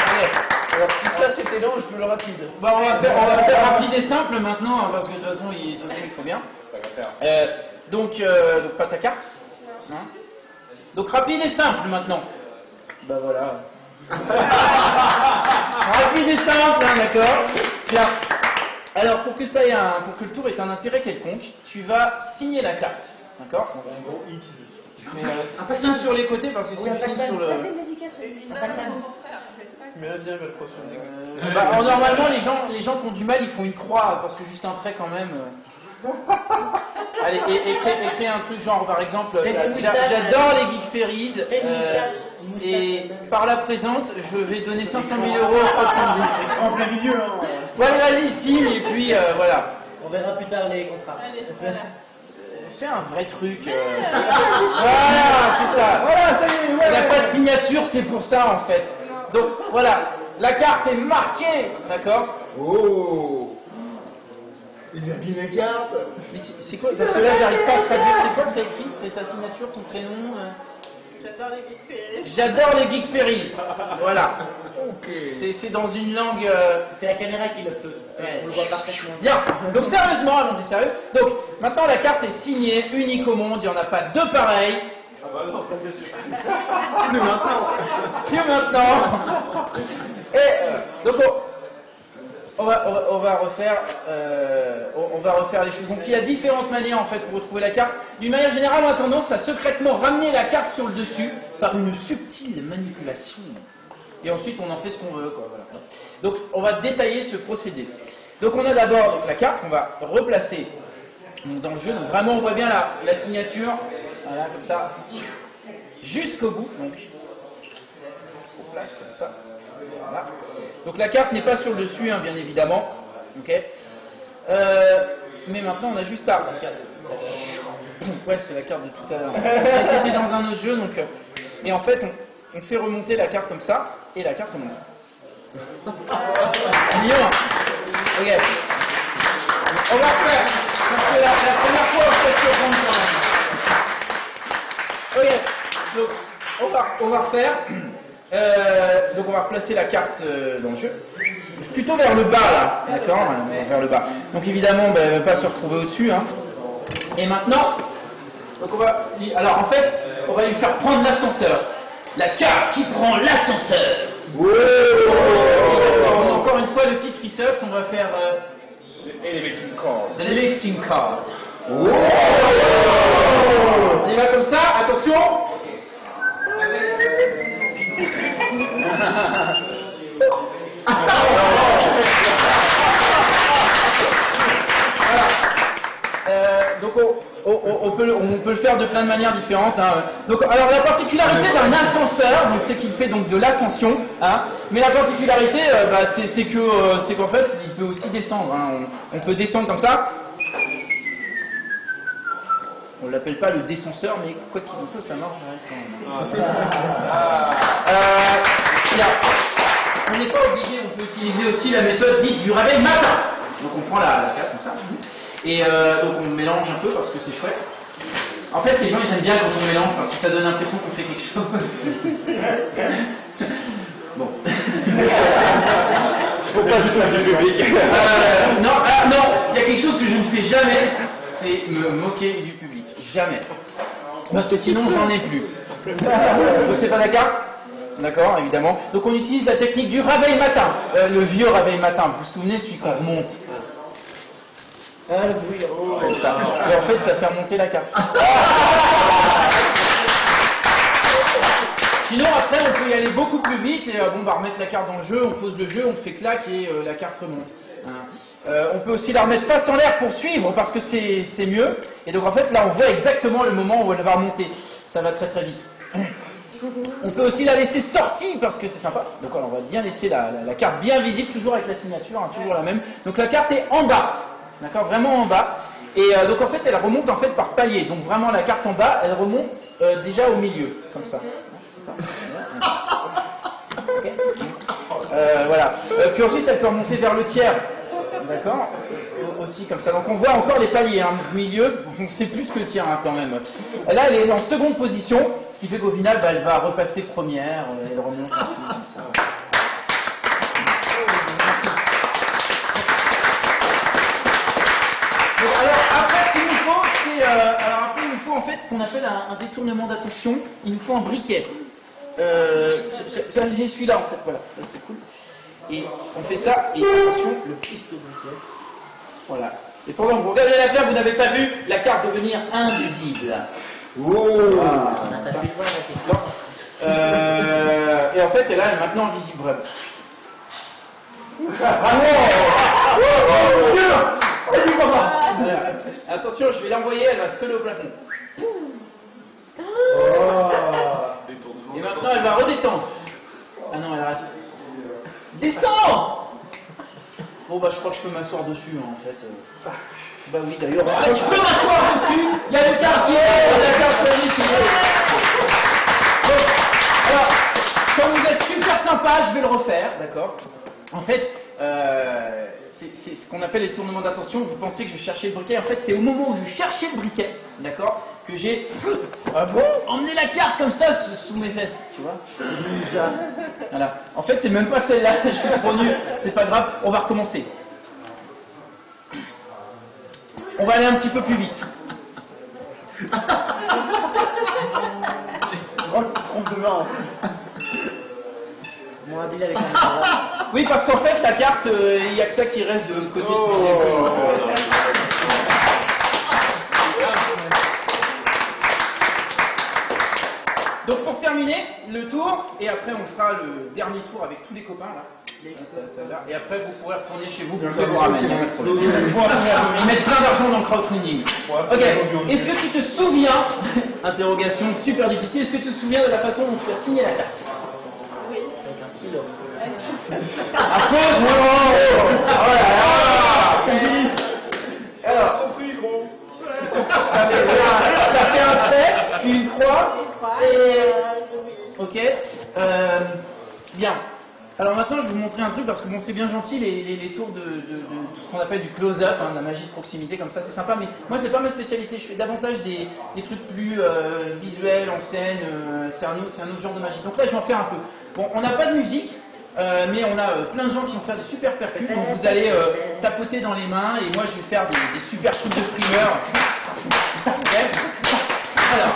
Allez. Alors si ça c'était long, je veux le rapide. Bah, on va faire rapide et simple maintenant, hein, parce que de toute façon, il faut bien. Ça va faire. Donc pas ta carte. Hein. Donc rapide et simple maintenant. Bah voilà. Rapide et simple, hein, d'accord. Bien. Alors pour que ça ait pour que le tour ait un intérêt quelconque, tu vas signer la carte, d'accord. Un gros X. Mais signe sur les côtés parce que si tu signes sur le. T'as fait une dédicace Mais bien, mais je crois sur les Bah, normalement les gens qui ont du mal ils font une croix parce que juste un trait quand même. Allez, écris un truc genre par exemple, j'adore les Geek Ferries et par la présente je vais donner 500 000 € En plein milieu, hein. Voilà, vas-y, signe et puis voilà. On verra plus tard les contrats. Fais un vrai truc. Voilà, c'est ça. Voilà, ça y est. Il n'y a pas de signature, c'est pour ça en fait. Donc voilà, la carte est marquée, d'accord. Oh! Ils ont mis les cartes! Mais c'est quoi? Parce que là, j'arrive pas à traduire. C'est quoi que t'as écrit? C'est ta signature, ton prénom? J'adore les Geek Ferries. J'adore les Geek Ferries. Voilà. Ok. C'est dans une langue. C'est la caméra qui le fait. On le voit parfaitement. Bien. Donc sérieusement, allons-y sérieux. Donc maintenant, la carte est signée, unique au monde. Il n'y en a pas deux pareils. Ah bah non, ça c'est sûr. Plus maintenant! Que maintenant. Et donc on va refaire les choses. Donc il y a différentes manières en fait pour retrouver la carte. D'une manière générale, on a tendance à secrètement ramener la carte sur le dessus par une subtile manipulation. Et ensuite on en fait ce qu'on veut, quoi. Voilà. Donc on va détailler ce procédé. Donc on a d'abord la carte qu'on va replacer donc, dans le jeu. Donc vraiment on voit bien la signature. Voilà, comme ça. Jusqu'au bout. Donc on place comme ça. Voilà. Donc la carte n'est pas sur le dessus, hein, bien évidemment. Ok. Mais maintenant on a juste à. Ouais, c'est la carte de tout à l'heure. Mais c'était dans un autre jeu, donc. Et en fait, on fait remonter la carte comme ça, et la carte remonte. Mignon. Ok. On va refaire. Parce que la première fois, on fait surprendre quand même. Ok. Donc on va refaire. Donc on va replacer la carte dans le jeu, plutôt vers le bas là, d'accord, vers le bas. Donc évidemment, elle ne va pas se retrouver au-dessus. Hein. Et maintenant, donc alors en fait, on va lui faire prendre l'ascenseur. La carte qui prend l'ascenseur. Wow. Encore une fois, le titre Research, on va faire The Elevating Card. The Lifting Card. Wow. On y va comme ça, attention. Donc on peut le faire de plein de manières différentes. Hein. Donc alors la particularité d'un ascenseur, donc c'est qu'il fait donc de l'ascension. Hein. Mais la particularité, c'est qu'en fait il peut aussi descendre. Hein. On peut descendre comme ça. On l'appelle pas le descenseur, mais quoi qu'il en soit, ça marche quand même. On n'est pas obligé, on peut utiliser aussi la méthode dite du réveil matin. Donc on prend la carte comme ça, et donc on mélange un peu parce que c'est chouette. En fait, les gens ils aiment bien quand on mélange parce que ça donne l'impression qu'on fait quelque chose. Bon. Faut pas se faire du public. Non, il y a quelque chose que je ne fais jamais, c'est me moquer du public. Jamais. Parce que sinon j'en ai plus. Donc c'est pas la carte. D'accord, évidemment. Donc on utilise la technique du réveil matin. Le vieux réveil matin. Vous vous souvenez, celui qu'on remonte. Ah, le bruit. Oh. C'est ça. Et en fait, ça fait remonter la carte. Sinon, après, on peut y aller beaucoup plus vite et bon, bah, remettre la carte dans le jeu, on pose le jeu, on fait clac et la carte remonte. On peut aussi la remettre face en l'air pour suivre parce que c'est mieux. Et donc, en fait, là, on voit exactement le moment où elle va remonter. Ça va très très vite. On peut aussi la laisser sortie parce que c'est sympa. Donc, alors, on va bien laisser la carte bien visible, toujours avec la signature, hein, toujours la même. Donc, la carte est en bas. D'accord, vraiment en bas. Et donc en fait, elle remonte en fait par palier. Donc vraiment la carte en bas, elle remonte déjà au milieu, comme ça. Okay. Voilà. Puis ensuite, elle peut remonter vers le tiers. D'accord, aussi comme ça. Donc on voit encore les paliers, hein, milieu. C'est plus que le tiers hein, quand même. Là, elle est en seconde position, ce qui fait qu'au final, bah, elle va repasser première. Elle remonte ainsi, comme ça. Alors après, ce qu'il nous faut, c'est après il nous faut en fait ce qu'on appelle un détournement d'attention. Il nous faut un briquet. J'ai celui-là en fait, voilà, c'est cool. Et on fait ça et attention, le cristaux briquet. Voilà. Et pendant que vous regardez la carte, vous n'avez pas vu la carte devenir invisible. Oh. Et en fait, elle est maintenant invisible vraiment. Attention, je vais l'envoyer, elle va se coller au plafond. Et maintenant, elle va redescendre. Ah non, elle reste. Descends. Bon, bah, je crois que je peux m'asseoir dessus, hein, en fait. Bah oui, d'ailleurs. Je peux m'asseoir dessus. Il y a le quartier, la carte donc, alors, comme vous êtes super sympa, je vais le refaire, d'accord. En fait, c'est ce qu'on appelle les tournements d'attention. Vous pensez que je cherchais le briquet. En fait, c'est au moment où je cherchais le briquet, d'accord, que j'ai emmené la carte comme ça sous mes fesses, tu vois. Voilà. En fait, c'est même pas celle-là. Je suis trop nul. C'est pas grave. On va recommencer. On va aller un petit peu plus vite. Trompe de main. Mon habile avec un Oui, parce qu'en fait, la carte, il n'y a que ça qui reste de l'autre côté depuis le début. Donc pour terminer le tour, et après on fera le dernier tour avec tous les copains là. Et après vous pourrez retourner chez vous, vous pouvez vous ramener, il n'y a pas de problème. Ils mettent plein d'argent dans le crowdfunding. Ok, est-ce que tu te souviens, interrogation super difficile, est-ce que tu te souviens de la façon dont tu as signé la carte? Oui. Après, oh là là. Alors, t'as fait un trait, puis une croix, ok, bien. Alors maintenant, je vais vous montrer un truc, parce que bon, c'est bien gentil, les tours de ce qu'on appelle du close-up, hein, de la magie de proximité, comme ça, c'est sympa, mais moi, c'est pas ma spécialité, je fais davantage des trucs plus visuels, en scène, c'est un autre genre de magie. Donc là, je vais en faire un peu. Bon, on n'a pas de musique, mais on a plein de gens qui vont faire des super percus, donc vous allez tapoter dans les mains, et moi, je vais faire des super trucs de frimeur. Okay. Alors.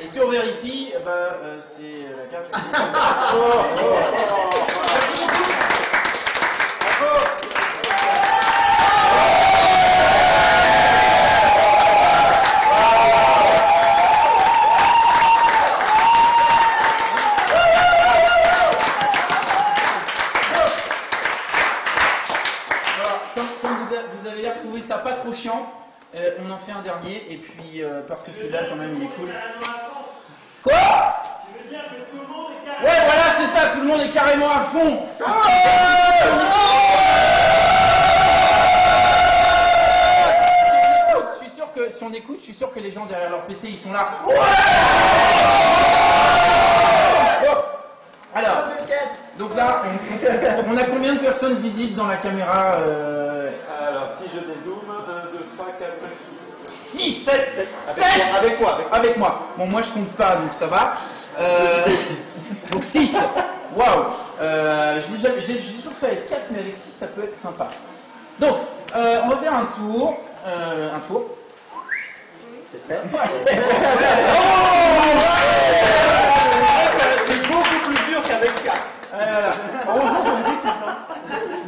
Et si on vérifie, c'est la carte. Merci beaucoup. trouvez ça pas trop chiant, on en fait un dernier, et puis parce que celui-là quand même il est cool. Quoi? Ouais, voilà, c'est ça, tout le monde est carrément à fond. Je suis sûr que si on écoute, je suis sûr que les gens derrière leur PC ils sont là. Alors, donc là, on a combien de personnes visibles dans la caméra Alors, si je dézoome, 1, 2, 3, 4, 5, 6, 7, Avec quoi? avec moi. Bon, moi je compte pas, donc ça va. Donc 6. Waouh. J'ai toujours fait avec 4, mais avec 6 ça peut être sympa. Donc, on va faire un tour. Un tour. C'est fait. C'est beaucoup plus dur qu'avec 4.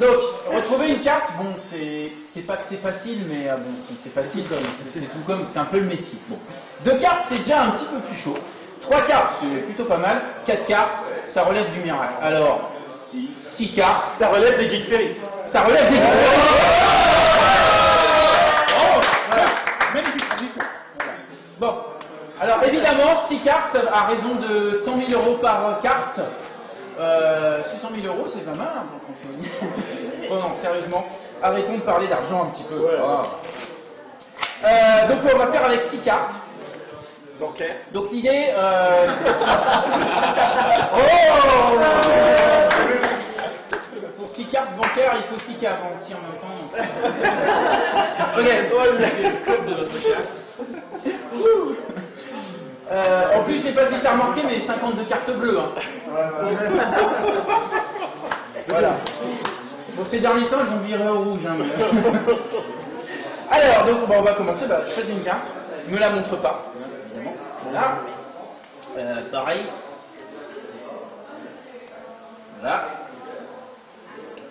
Donc, retrouver une carte, bon, c'est pas que c'est facile, mais bon, si c'est facile, c'est tout comme, c'est un peu le métier. Bon. 2 cartes, c'est déjà un petit peu plus chaud. 3 cartes, c'est plutôt pas mal. 4 cartes, ça relève du miracle. Alors, 6 cartes, Ça relève des Geek Ferry. ça relève des Magnifique transition. Bon, alors évidemment, 6 cartes, ça, à raison de 100 000 € par carte. 600 000 €, c'est pas mal, hein, donc on fait une... Oh non, sérieusement, arrêtons de parler d'argent un petit peu. Ouais. Donc on va faire avec 6 cartes. Bancaire. Donc l'idée... Pour 6 cartes bancaires, il faut 6 caves aussi en même temps. En plus, je sais pas si t'as remarqué, mais 52 cartes bleues. Hein. Voilà. Bon, ces derniers temps, ils ont viré au rouge. Hein, mais... Alors, donc, on va commencer. Bah, choisis une carte. Ne la montre pas, évidemment. Voilà. Pareil. Voilà.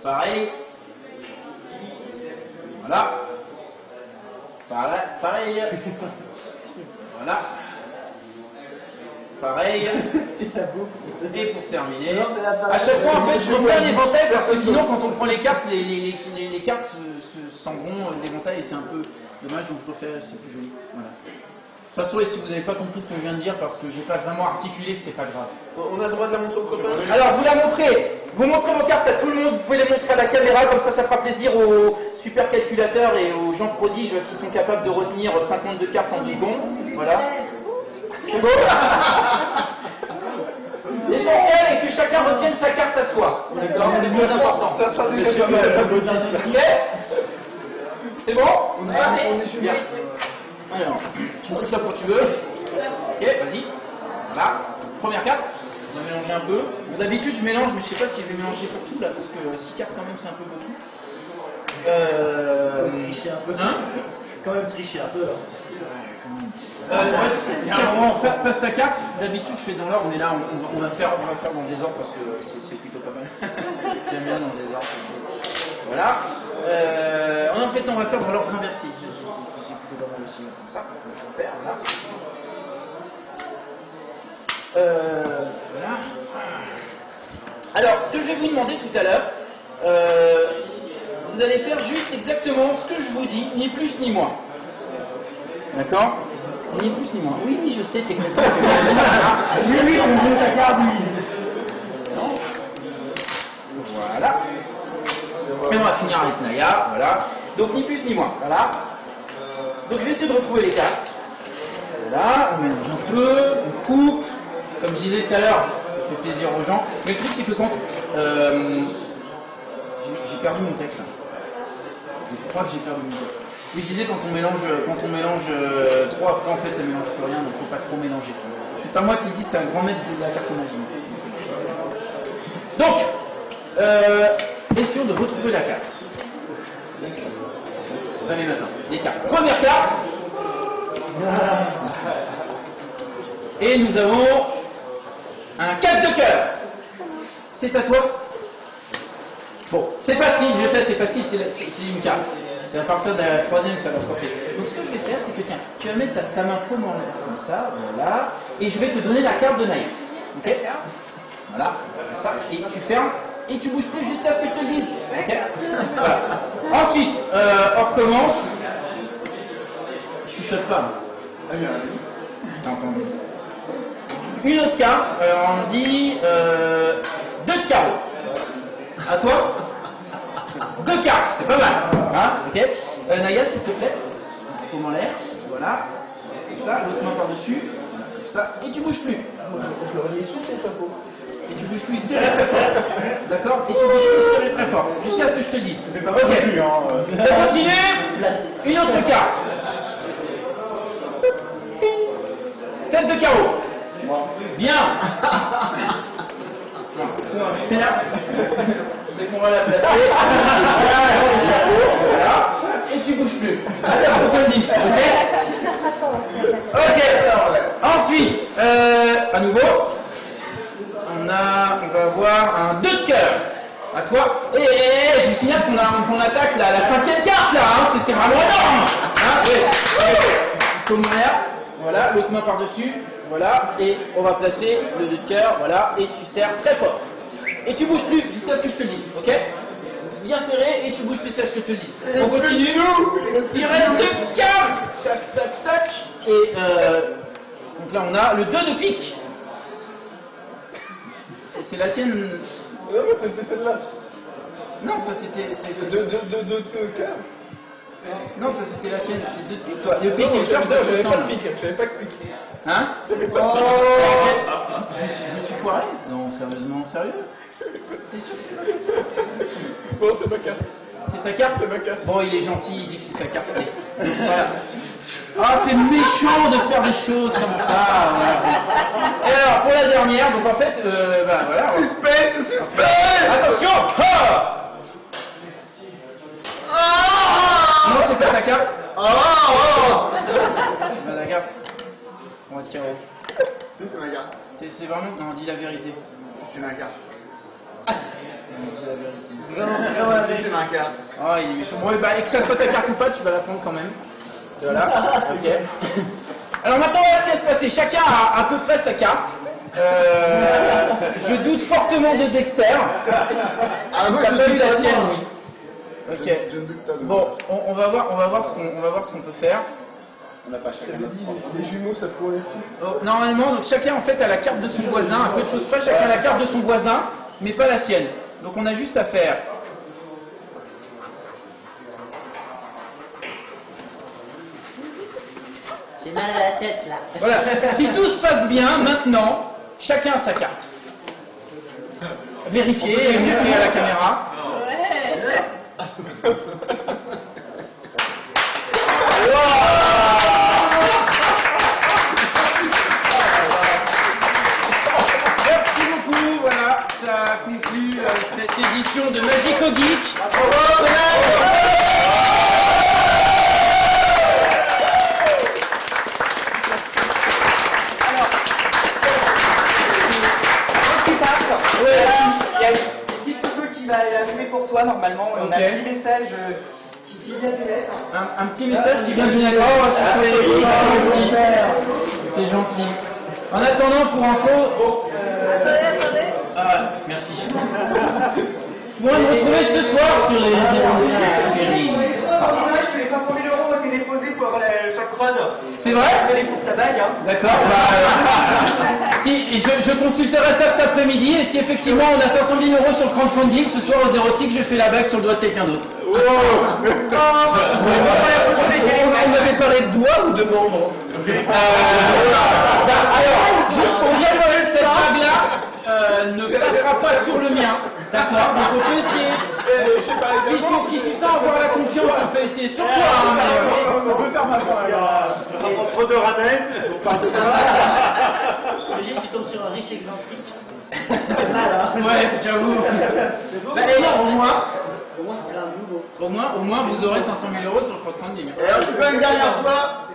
Pareil. Voilà. Pareil. Voilà. Pareil. Et pour terminer, à chaque fois en fait je reprends l'éventail parce que sinon quand on prend les cartes, les cartes s'en vont l'éventail et c'est un peu dommage, donc je refais, c'est plus joli. Voilà. De toute façon, et si vous n'avez pas compris ce que je viens de dire parce que j'ai pas vraiment articulé, c'est pas grave. On a le droit de la montrer aux copains. Alors vous la montrez, vous montrez vos cartes à tout le monde, vous pouvez les montrer à la caméra, comme ça fera plaisir aux supercalculateurs et aux gens prodiges qui sont capables de retenir 52 cartes en 10 secondes. Voilà. C'est beau. L'essentiel est que chacun retienne sa carte à soi. D'accord, c'est le plus important. Ça sera déjà pas mal. Ok. C'est bon? Bien. Alors, tu me dis ça quand tu veux. Ok, vas-y. Voilà. Première carte. On va mélanger un peu. Bon, d'habitude, je mélange, mais je sais pas si je vais mélanger pour tout là, parce que 6 cartes quand même, c'est un peu beaucoup. Tricher un peu. Hein? Quand même tricher un peu. Là. Tiens, passe ta carte. D'habitude, je fais dans l'ordre, mais là, on va faire dans le désordre parce que c'est plutôt pas mal. J'aime bien dans le désordre. Voilà. En fait, on va faire dans l'ordre inversé. C'est plutôt pas mal aussi, comme ça. On va faire là. Voilà. Alors, ce que je vais vous demander tout à l'heure, vous allez faire juste exactement ce que je vous dis, ni plus ni moins. D'accord? Ni plus ni moins. Oui, je sais, t'es content. Oui, on veut ta carte, oui. Non. Voilà. Et on va finir avec Naya, voilà. Donc ni plus ni moins, voilà. Donc je vais essayer de retrouver les cartes. Voilà, on mélange un peu, on coupe. Comme je disais tout à l'heure, ça fait plaisir aux gens. Mais le truc c'est que quand... j'ai perdu mon texte là. Je crois que j'ai perdu mon texte. Oui, je disais quand on mélange trop, après en fait ça mélange plus rien, donc faut pas trop mélanger. C'est pas moi qui dis, c'est un grand maître de la cartomagie. Donc, essayons de retrouver la carte. Allez matin, les cartes. Première carte. Et nous avons un 4 de cœur. C'est à toi. Bon, c'est facile, je sais, c'est facile, c'est une carte. C'est à partir de la troisième que ça va se passer. Donc ce que je vais faire, c'est que tiens, tu vas mettre ta main paume en l'air comme ça, voilà, et je vais te donner la carte de Naïf. Ok? Voilà, ça, et tu fermes et tu bouges plus jusqu'à ce que je te le dise. Ok. Voilà. Ensuite, on recommence. Je chuchote pas. Je t'ai entendu. Une autre carte, alors on dit 2 de carreau. À toi. 2 cartes, c'est pas mal. Hein, ok. Naya, s'il te plaît. Paume en l'air. Voilà. Comme ça, l'autre main par-dessus. Comme ça. Et tu bouges plus. Je le relis sous ton chapeau. Et tu bouges plus serré très fort. D'accord. Et tu bouges plus serré très fort. Jusqu'à ce que je te le dise. Ok. On continue. Une autre carte. 7 de carreau. Bien. C'est qu'on va la placer. Voilà. Et tu bouges plus. C'est ce qu'on te dit. Ok. Ensuite, à nouveau, on va avoir un 2 de cœur. À toi. Et je vous signale qu'on attaque la 5e carte là. Hein. C'est vraiment énorme. Hein. Comme l'air. Voilà, l'autre main par-dessus. Voilà, et on va placer le 2 de cœur, voilà, et tu serres très fort. Et tu bouges plus jusqu'à ce que je te le dise, ok? Bien serré, et tu bouges plus jusqu'à ce que je te le dise. On continue. Il reste 2 cartes. Tac, tac, tac. Et donc là, on a le 2 de pique. C'est la tienne. Non, mais c'était celle-là. Non, ça c'était. C'est deux cœurs. Non, ça c'était la sienne, c'est 2 de pique, toi. Le pique et le Non, cœur, ça se j'avais pas ressemble. de pique, j'avais pas de pique. Hein? J'avais pas de pique. Je me suis foiré? Non, sérieusement, sérieux? T'es sûr que c'est ma carte? Bon, c'est ma carte. C'est ta carte? C'est ma carte. Bon, il est gentil, il dit que c'est sa carte. Allez. Voilà. Ah, c'est méchant de faire des choses comme ça. Ouais. Et alors, pour la dernière, donc en fait, bah voilà. Suspense, suspense. Attention! Ha! Non, c'est pas ta carte. C'est pas ta carte. On va te tirer. C'est ma carte. C'est vraiment. Non, dis la vérité. C'est ma carte. Non, dis la vérité. C'est ma carte. Ah, il est méchant. Bon, bah, et que ça soit ta carte ou pas, tu vas la prendre quand même. Voilà. Ok. Alors maintenant, voilà ce qui va se passer. Chacun a à peu près sa carte. Je doute fortement de Dexter. Ah, moi, T'as je pas doute eu la pas, sienne, moi. lui. Ok. Je ne doute pas de moi. Bon, on va voir ce qu'on peut faire. On n'a pas chacun Je te notre dis, propre. les jumeaux, ça pourrait. Oh, normalement, donc chacun en fait a la carte de son voisin, un peu de choses près, chacun a la carte de son voisin, mais pas la sienne. Donc on a juste à faire. J'ai mal à la tête là. Voilà. Si tout se passe bien, maintenant, chacun a sa carte. Vérifiez et montrez à la caméra. Merci beaucoup, voilà, ça conclut cette édition de Magico Geek. Il y a une petite photo qui va jouer pour toi normalement. On a Ok. un petit message qui vient de lettre. Un petit message qui vient d'une lettre. Oh, c'est gentil. C'est gentil. En attendant, pour info. Attendez. Ah, merci. Vous pourrez me retrouver ce soir sur les séries. Dommage que les 500 000 euros ont été déposés pour chaque run. C'est vrai? Désolé pour ta bague. Hein. D'accord. Si, je consulterai ça cet après-midi et si effectivement on a 500 000 euros sur le crowdfunding, ce soir aux érotiques, je fais la bague sur le doigt de quelqu'un d'autre. On avait parlé de doigts ou de membres? Alors, juste pour bien parler de cette bague-là, ne passera pas sur le mien. D'accord? Donc on peut essayer. Si tu sens avoir la confiance, on peut essayer sur toi. Hein, On peut faire mal quand même. Entre deux ramènes. Juste, tu tombes sur un riche excentrique. C'est mal, hein. Ouais, j'avoue. Bah, et non, au moins, Au moins, c'est un nouveau. au moins, vous aurez 500 000 euros sur le crowdfunding. Et on se fait une dernière fois.